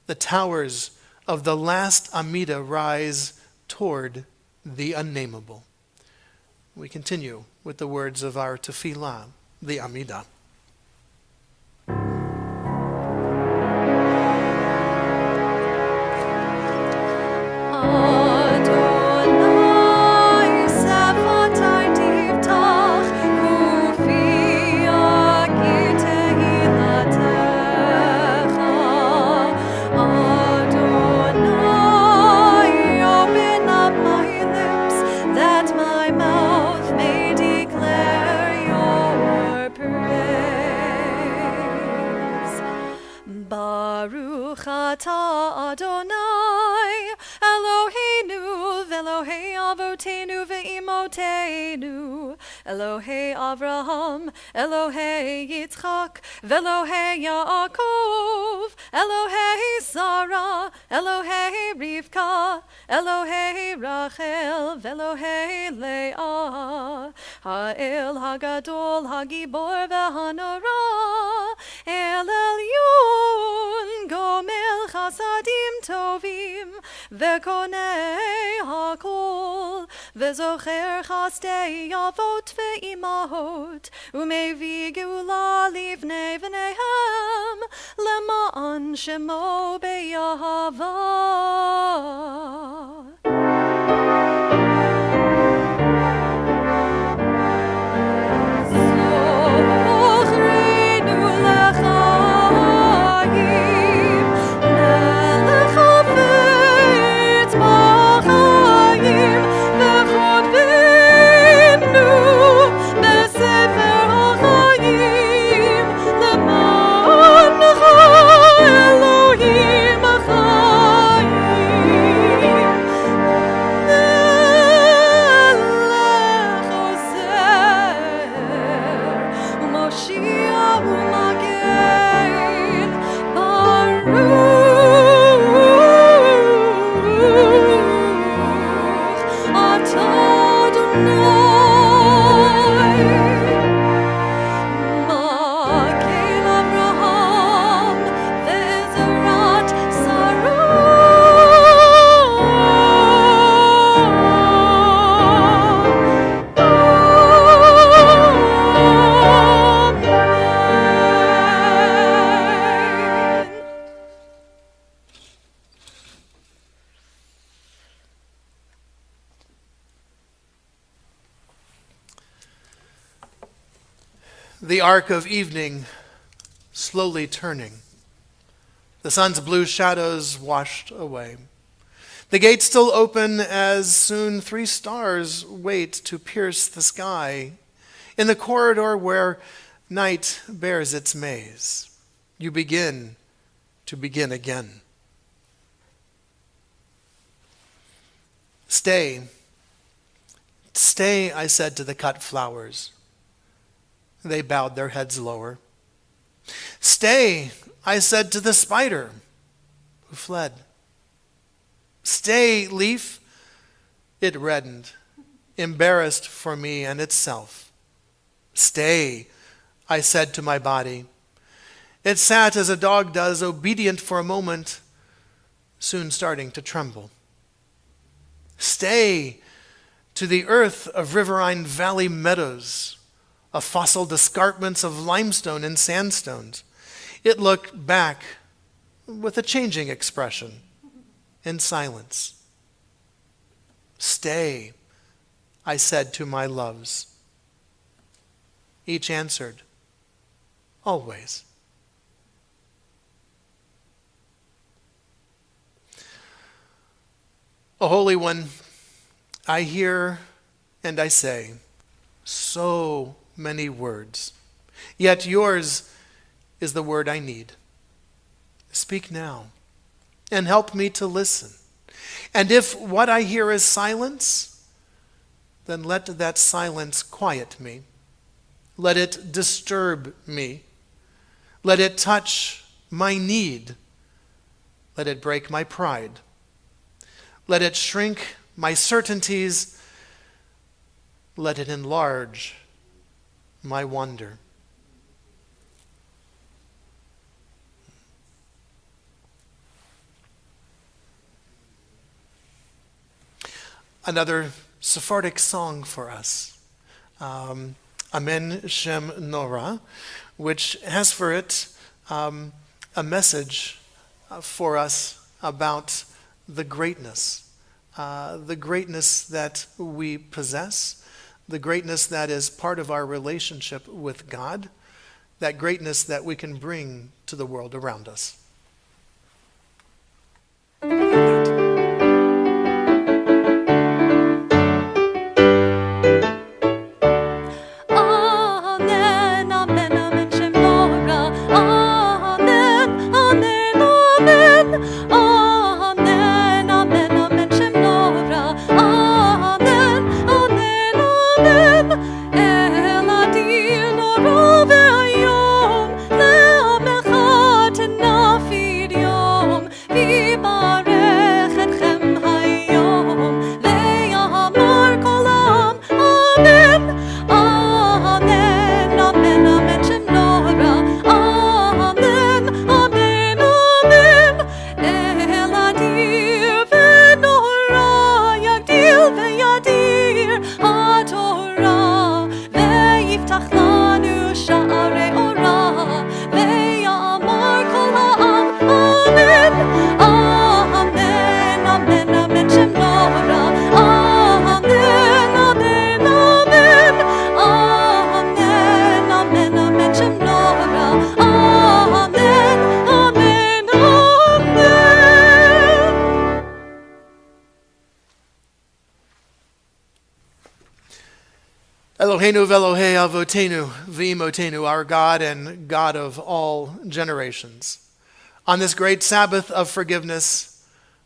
the towers of the last Amida rise toward the unnameable. We continue with the words of our tefillah, the Amida. Baruch atah Adonai, Eloheinu v'Elohei avotenu ve'imotenu, Elohei Avraham, Elohei Yitzchak, Velohei Yaakov, Elohei Sarah, Elohei Rivka, Elohei Rachel, Velohei Leah, Ha'el Hagadol, Hagibor Vehanora, El Elyon, Gomel Chasadim Tovim, Vekonei Hakol, Vezocher Chasdei Avot Ve'imahot, Umevi Geula Livnei V'nehem, Lema'an Shemo Be'yahava. The arc of evening slowly turning. The sun's blue shadows washed away. The gate still open as soon 3 stars wait to pierce the sky. In the corridor where night bears its maze, you begin to begin again. Stay, stay, I said to the cut flowers. They bowed their heads lower. Stay, I said to the spider, who fled. Stay, leaf. It reddened, embarrassed for me and itself. Stay, I said to my body. It sat as a dog does, obedient for a moment, soon starting to tremble. Stay, to the earth of riverine valley meadows, of fossiled escarpments of limestone and sandstones. It looked back with a changing expression in silence. Stay, I said to my loves. Each answered, always. O Holy One, I hear and I say so many words, yet yours is the word I need. Speak now and help me to listen. And if what I hear is silence, then let that silence quiet me. Let it disturb me. Let it touch my need. Let it break my pride. Let it shrink my certainties. Let it enlarge my wonder. Another Sephardic song for us, Amen Shem Nora, which has for it a message for us about the greatness that we possess, the greatness that is part of our relationship with God, that greatness that we can bring to the world around us. Amen. Eloheinu v'Elohei avotenu v'imotenu, our God and God of all generations. On this great Sabbath of forgiveness,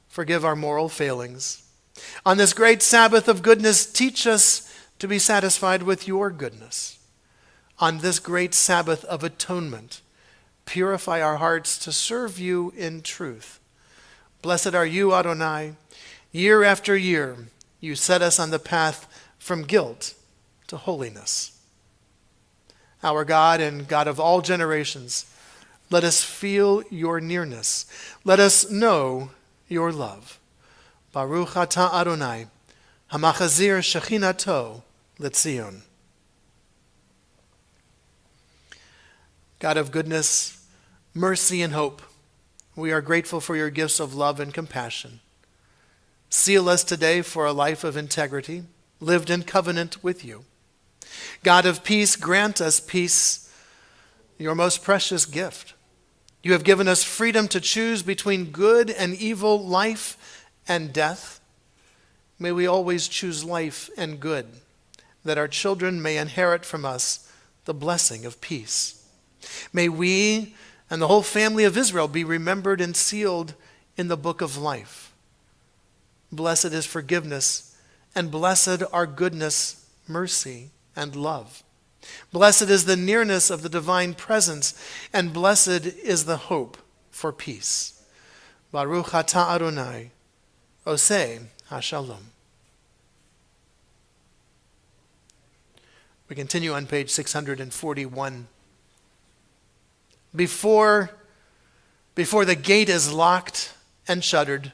forgive our moral failings. On this great Sabbath of goodness, teach us to be satisfied with your goodness. On this great Sabbath of atonement, purify our hearts to serve you in truth. Blessed are you, Adonai. Year after year, you set us on the path from guilt to holiness. Our God and God of all generations, let us feel your nearness. Let us know your love. Baruch atah Adonai, hamachazir shechinato letzion. God of goodness, mercy, and hope, we are grateful for your gifts of love and compassion. Seal us today for a life of integrity, lived in covenant with you. God of peace, grant us peace, your most precious gift. You have given us freedom to choose between good and evil, life and death. May we always choose life and good, that our children may inherit from us the blessing of peace. May we and the whole family of Israel be remembered and sealed in the book of life. Blessed is forgiveness, and blessed are goodness, mercy, and love. Blessed is the nearness of the divine presence, and blessed is the hope for peace. Baruch atah Adonai, oseh ha-shalom. We continue on page 641. Before the gate is locked and shuttered,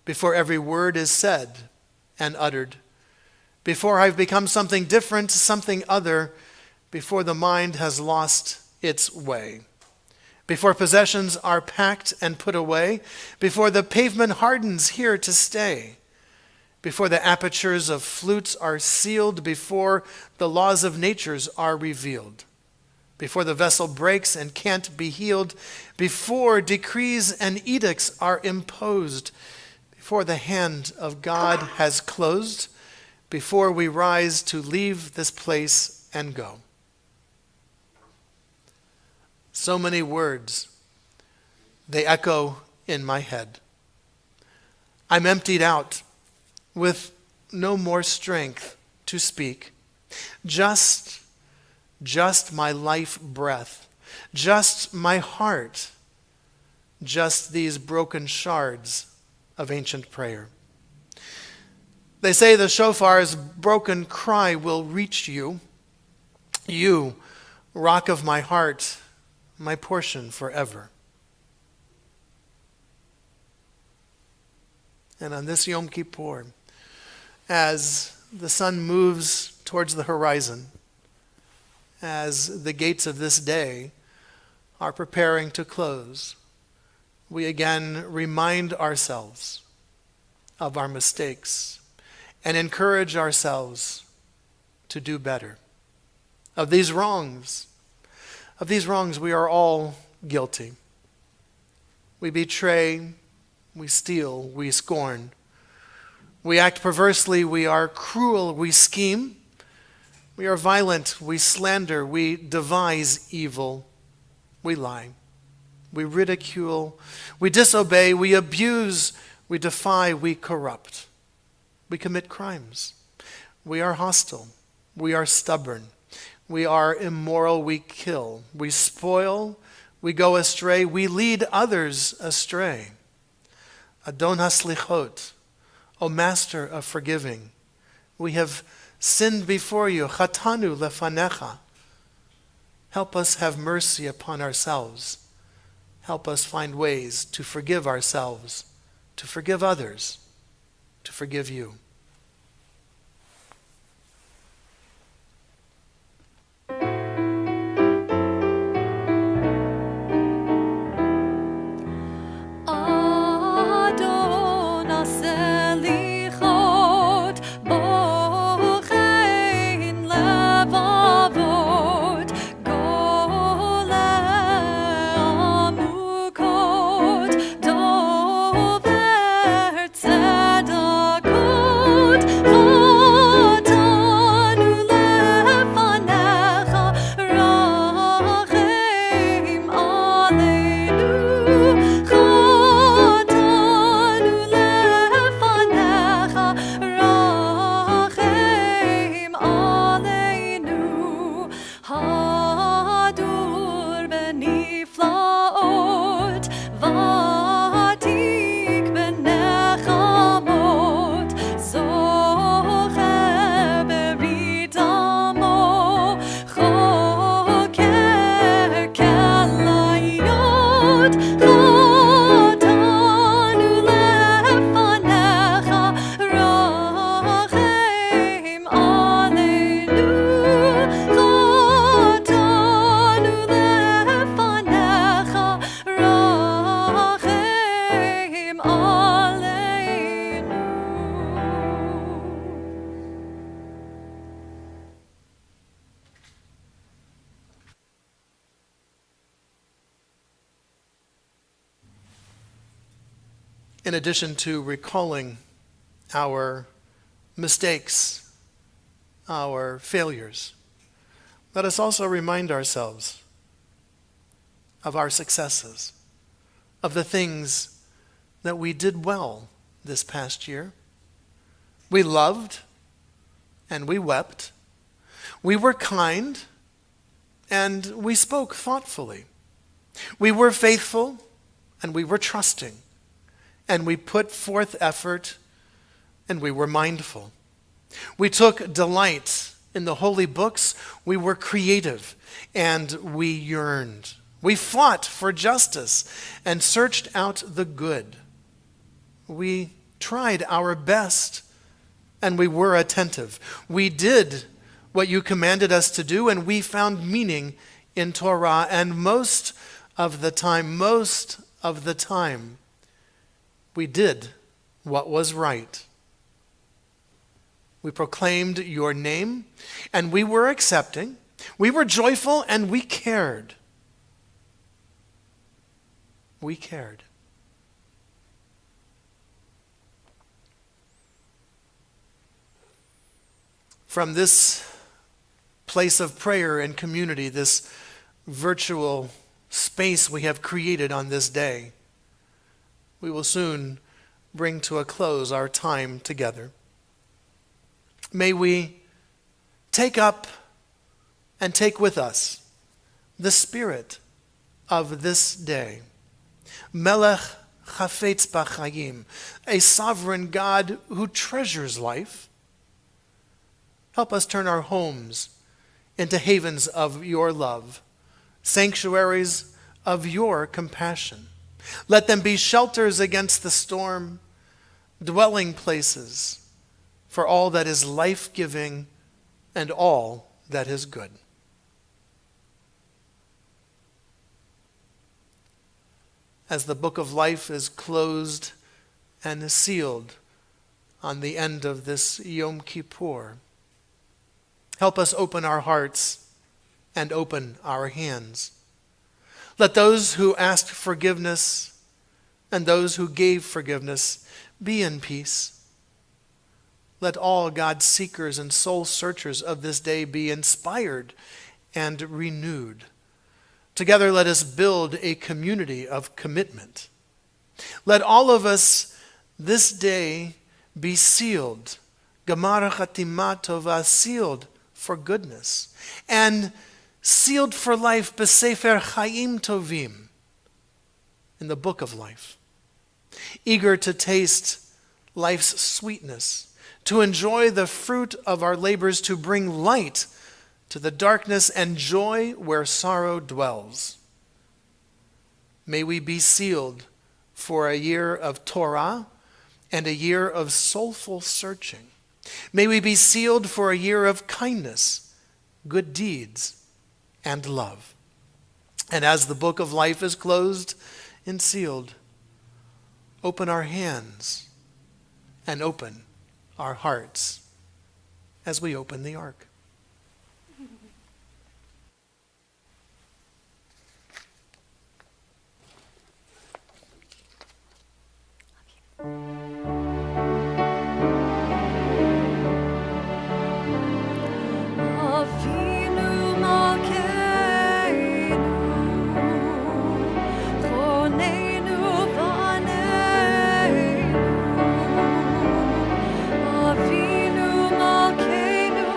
before every word is said and uttered, before I've become something different, something other, before the mind has lost its way, before possessions are packed and put away, before the pavement hardens here to stay, before the apertures of flutes are sealed, before the laws of natures are revealed, before the vessel breaks and can't be healed, before decrees and edicts are imposed, before the hand of God has closed, before we rise to leave this place and go. So many words, they echo in my head. I'm emptied out with no more strength to speak. Just my life breath, just my heart, just these broken shards of ancient prayer. They say the shofar's broken cry will reach you. You, rock of my heart, my portion forever. And on this Yom Kippur, as the sun moves towards the horizon, as the gates of this day are preparing to close, we again remind ourselves of our mistakes and encourage ourselves to do better. Of these wrongs we are all guilty. We betray, we steal, we scorn. We act perversely, we are cruel, we scheme. We are violent, we slander, we devise evil, we lie, we ridicule, we disobey, we abuse, we defy, we corrupt. We commit crimes. We are hostile, we are stubborn, we are immoral, we kill, we spoil, we go astray, we lead others astray. Adon haslichot, O Master of forgiving, we have sinned before you, chatanu lefanecha. Help us have mercy upon ourselves. Help us find ways to forgive ourselves, to forgive others, to forgive you. Tzedakot in addition to recalling our mistakes, our failures, let us also remind ourselves of our successes, of the things that we did well this past year. We loved and we wept. We were kind and we spoke thoughtfully. We were faithful and we were trusting. And we put forth effort and we were mindful. We took delight in the holy books. We were creative and we yearned. We fought for justice and searched out the good. We tried our best and we were attentive. We did what you commanded us to do and we found meaning in Torah. And most of the time, we did what was right. We proclaimed your name and we were accepting. We were joyful and we cared. We cared. From this place of prayer and community, this virtual space we have created on this day, we will soon bring to a close our time together. May we take up and take with us the spirit of this day. Melech Chafetz B'Chayim, a sovereign God who treasures life. Help us turn our homes into havens of your love, sanctuaries of your compassion. Let them be shelters against the storm, dwelling places for all that is life-giving and all that is good. As the book of life is closed and sealed on the end of this Yom Kippur, help us open our hearts and open our hands. Let those who asked forgiveness and those who gave forgiveness be in peace. Let all God's seekers and soul searchers of this day be inspired and renewed. Together let us build a community of commitment. Let all of us this day be sealed, Gemara Chatima Tova, sealed for goodness, and sealed for life, B'Sefer Chaim Tovim, in the book of life. Eager to taste life's sweetness, to enjoy the fruit of our labors, to bring light to the darkness and joy where sorrow dwells. May we be sealed for a year of Torah and a year of soulful searching. May we be sealed for a year of kindness, good deeds, and love. And as the book of life is closed and sealed, open our hands and open our hearts as we open the ark. Avinu Malkeinu, Chonenu Vaneinu. Avinu Malkeinu,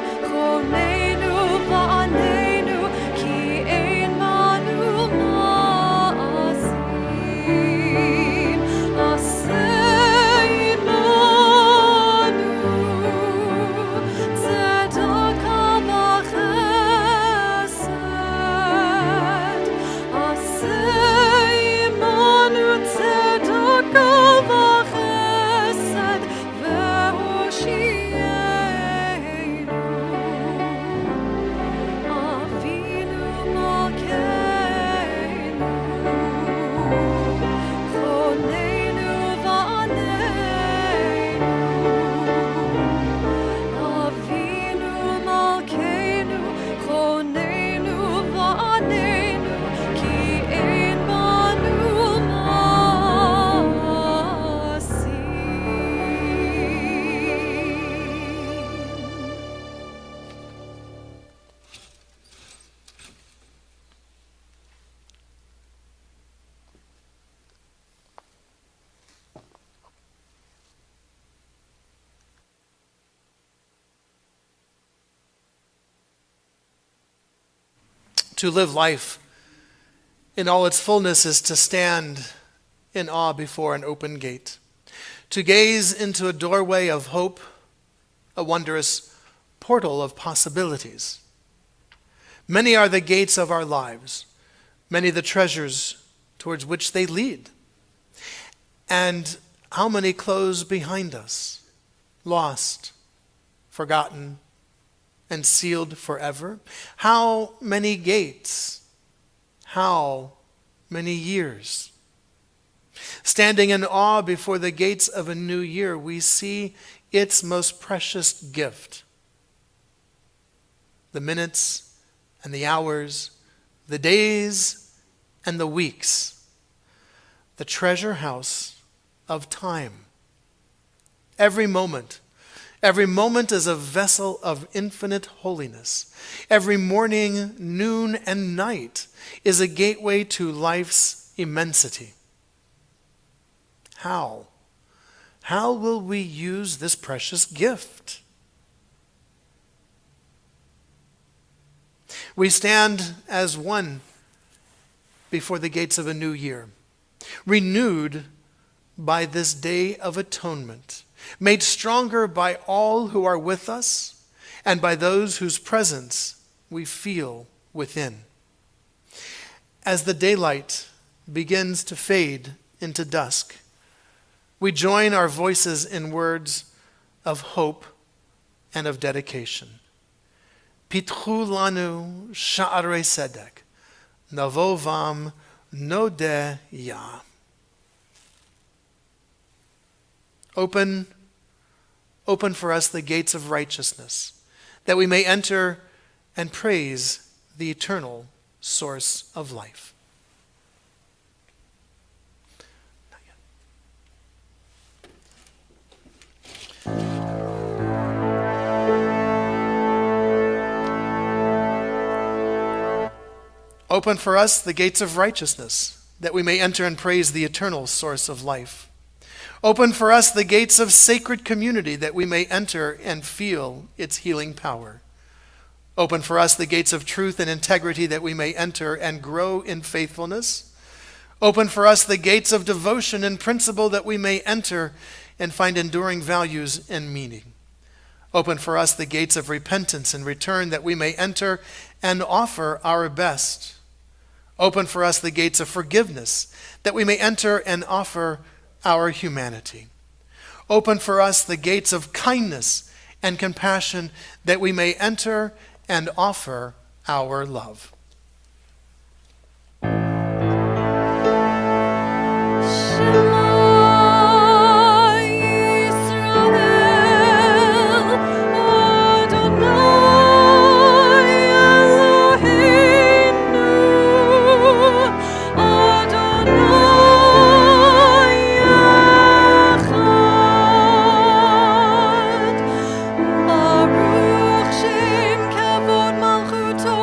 To live life in all its fullness is to stand in awe before an open gate, to gaze into a doorway of hope, a wondrous portal of possibilities. Many are the gates of our lives, many the treasures towards which they lead. And how many close behind us, lost, forgotten, and sealed forever? How many gates? How many years? Standing in awe before the gates of a new year, we see its most precious gift. The minutes and the hours, the days and the weeks, the treasure house of time. Every moment is a vessel of infinite holiness. Every morning, noon, and night is a gateway to life's immensity. How? How will we use this precious gift? We stand as one before the gates of a new year, renewed by this day of atonement, made stronger by all who are with us and by those whose presence we feel within. As the daylight begins to fade into dusk, we join our voices in words of hope and of dedication. Pitchu lanu sha'arei sedek, navo vam nodeh ya. Open for us the gates of righteousness, that we may enter and praise the eternal source of life. Open for us the gates of righteousness, that we may enter and praise the eternal source of life. Open for us the gates of sacred community, that we may enter and feel its healing power. Open for us the gates of truth and integrity, that we may enter and grow in faithfulness. Open for us the gates of devotion and principle, that we may enter and find enduring values and meaning. Open for us the gates of repentance and return, that we may enter and offer our best. Open for us the gates of forgiveness, that we may enter and offer our humanity. Open for us the gates of kindness and compassion, that we may enter and offer our love. Baruch Shem Kavod Malchuto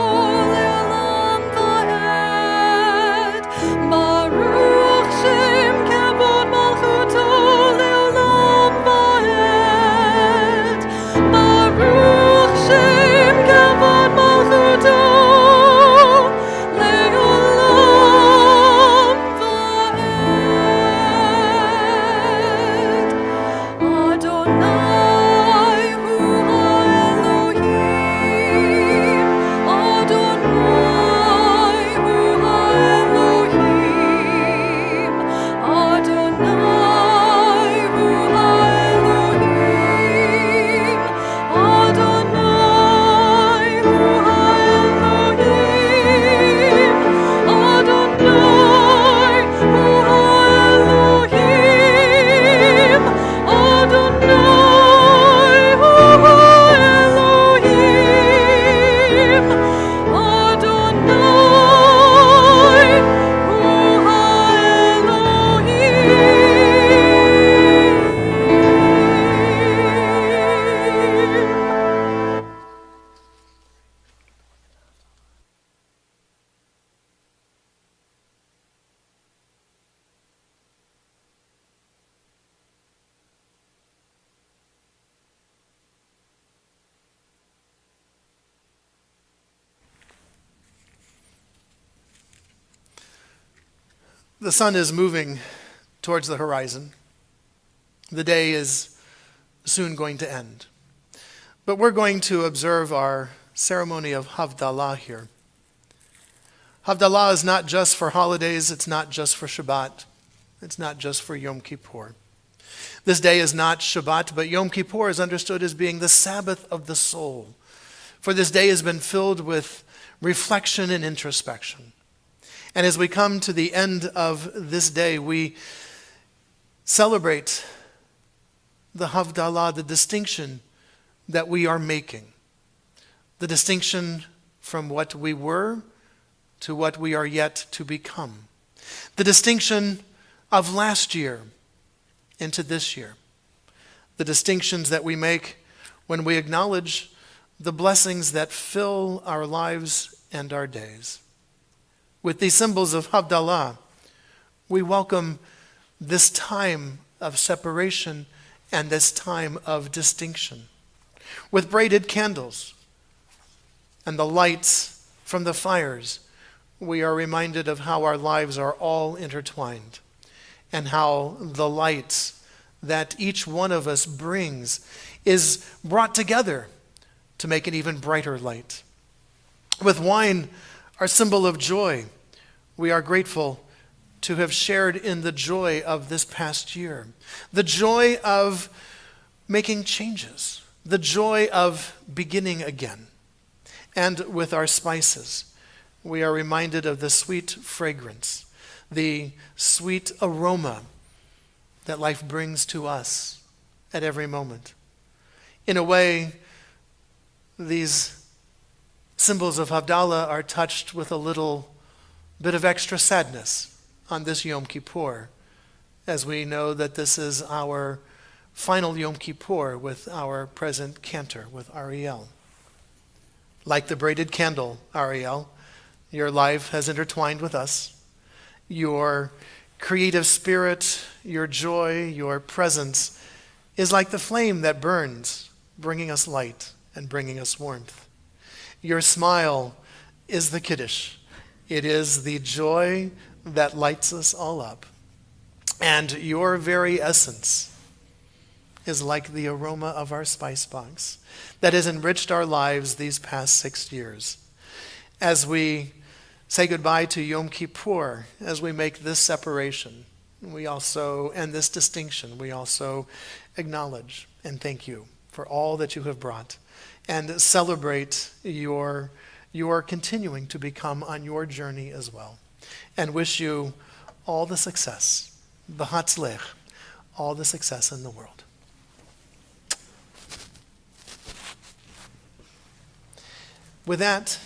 The sun is moving towards the horizon. The day is soon going to end. But we're going to observe our ceremony of Havdalah here. Havdalah is not just for holidays, it's not just for Shabbat, it's not just for Yom Kippur. This day is not Shabbat, but Yom Kippur is understood as being the Sabbath of the soul. For this day has been filled with reflection and introspection. And as we come to the end of this day, we celebrate the Havdalah, the distinction that we are making. The distinction from what we were to what we are yet to become. The distinction of last year into this year. The distinctions that we make when we acknowledge the blessings that fill our lives and our days. With these symbols of Havdalah, we welcome this time of separation and this time of distinction. With braided candles and the lights from the fires, we are reminded of how our lives are all intertwined and how the light that each one of us brings is brought together to make an even brighter light. With wine, our symbol of joy, we are grateful to have shared in the joy of this past year, the joy of making changes, the joy of beginning again. And with our spices, we are reminded of the sweet fragrance, the sweet aroma that life brings to us at every moment. In a way, these symbols of Havdalah are touched with a little bit of extra sadness on this Yom Kippur, as we know that this is our final Yom Kippur with our present cantor, with Ariel. Like the braided candle, Ariel, your life has intertwined with us. Your creative spirit, your joy, your presence is like the flame that burns, bringing us light and bringing us warmth. Your smile is the Kaddish. It is the joy that lights us all up. And your very essence is like the aroma of our spice box that has enriched our lives these past 6 years. As we say goodbye to Yom Kippur, as we make this separation, and this distinction, we also acknowledge and thank you for all that you have brought and celebrate your continuing to become on your journey as well. And wish you all the success, b'hatzlech, all the success in the world. With that,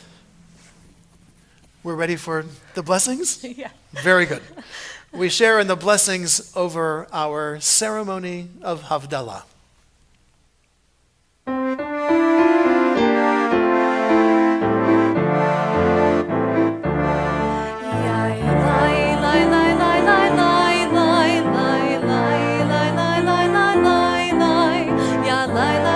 we're ready for the blessings? Yeah. Very good. We share in the blessings over our ceremony of Havdalah. La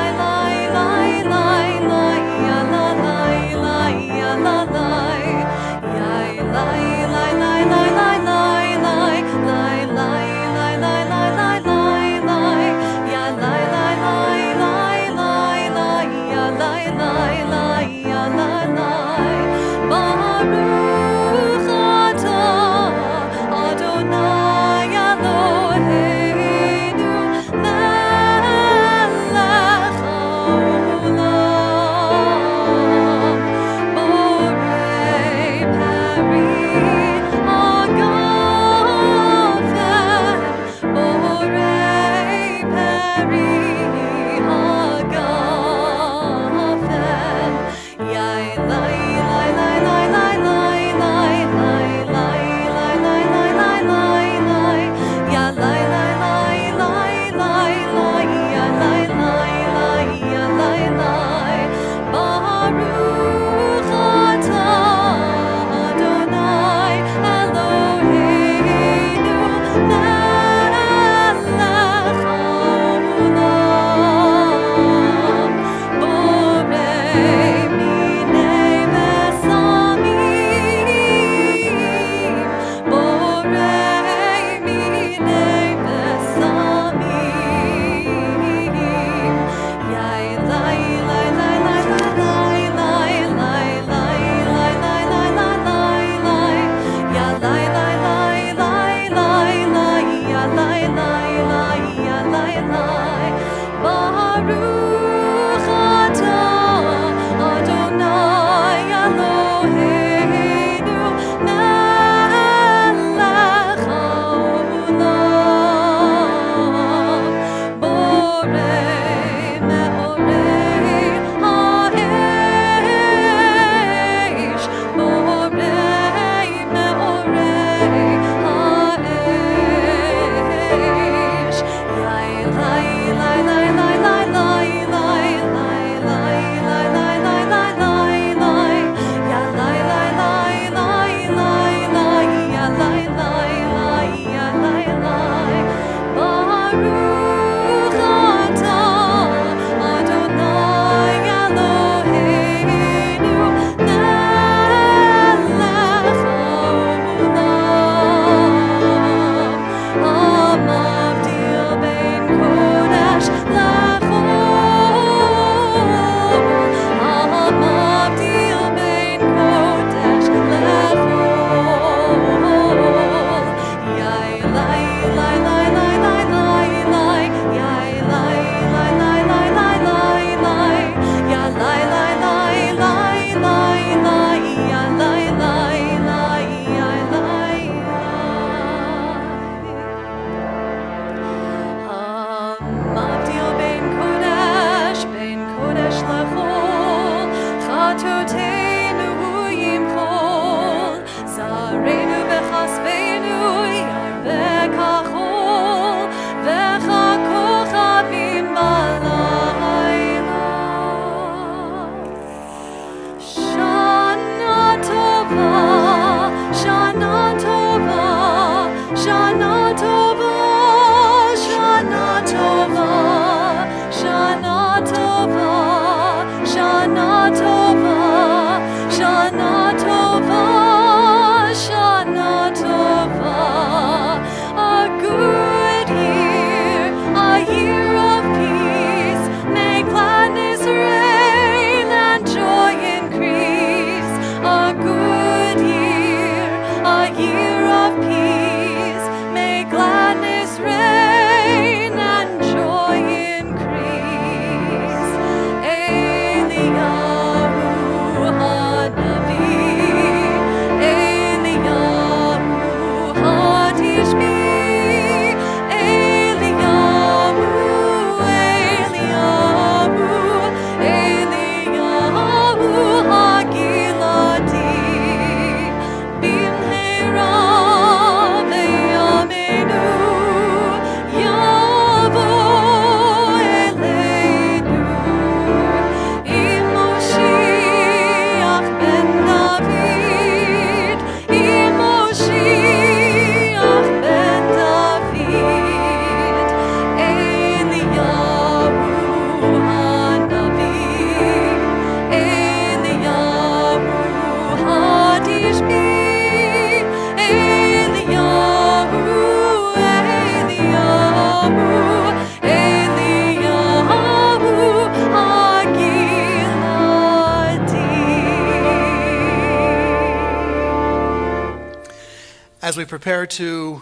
as we prepare to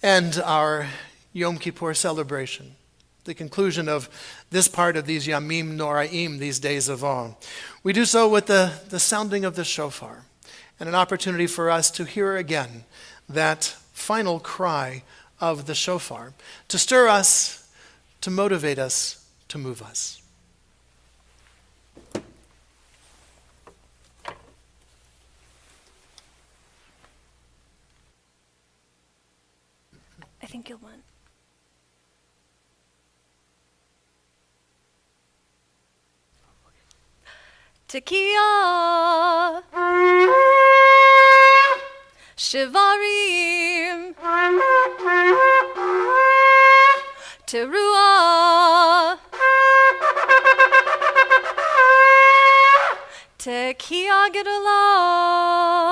end our Yom Kippur celebration, the conclusion of this part of these Yamim Noraim, these days of awe. We do so with the sounding of the shofar and an opportunity for us to hear again that final cry of the shofar, to stir us, to motivate us, to move us. I think you'll want. Tekiah, Shivarim, Teruah, Tekiah Gedolah.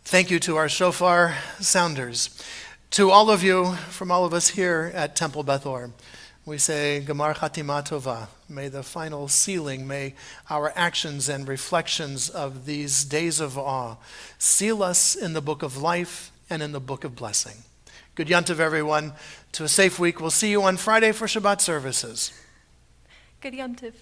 Thank you to our shofar sounders. To all of you, from all of us here at Temple Beth Or, we say, Gemar Chatima Tova. May the final sealing, may our actions and reflections of these days of awe seal us in the book of life and in the book of blessing. Good Yontiv, everyone. To a safe week. We'll see you on Friday for Shabbat services. Good Yom Tov.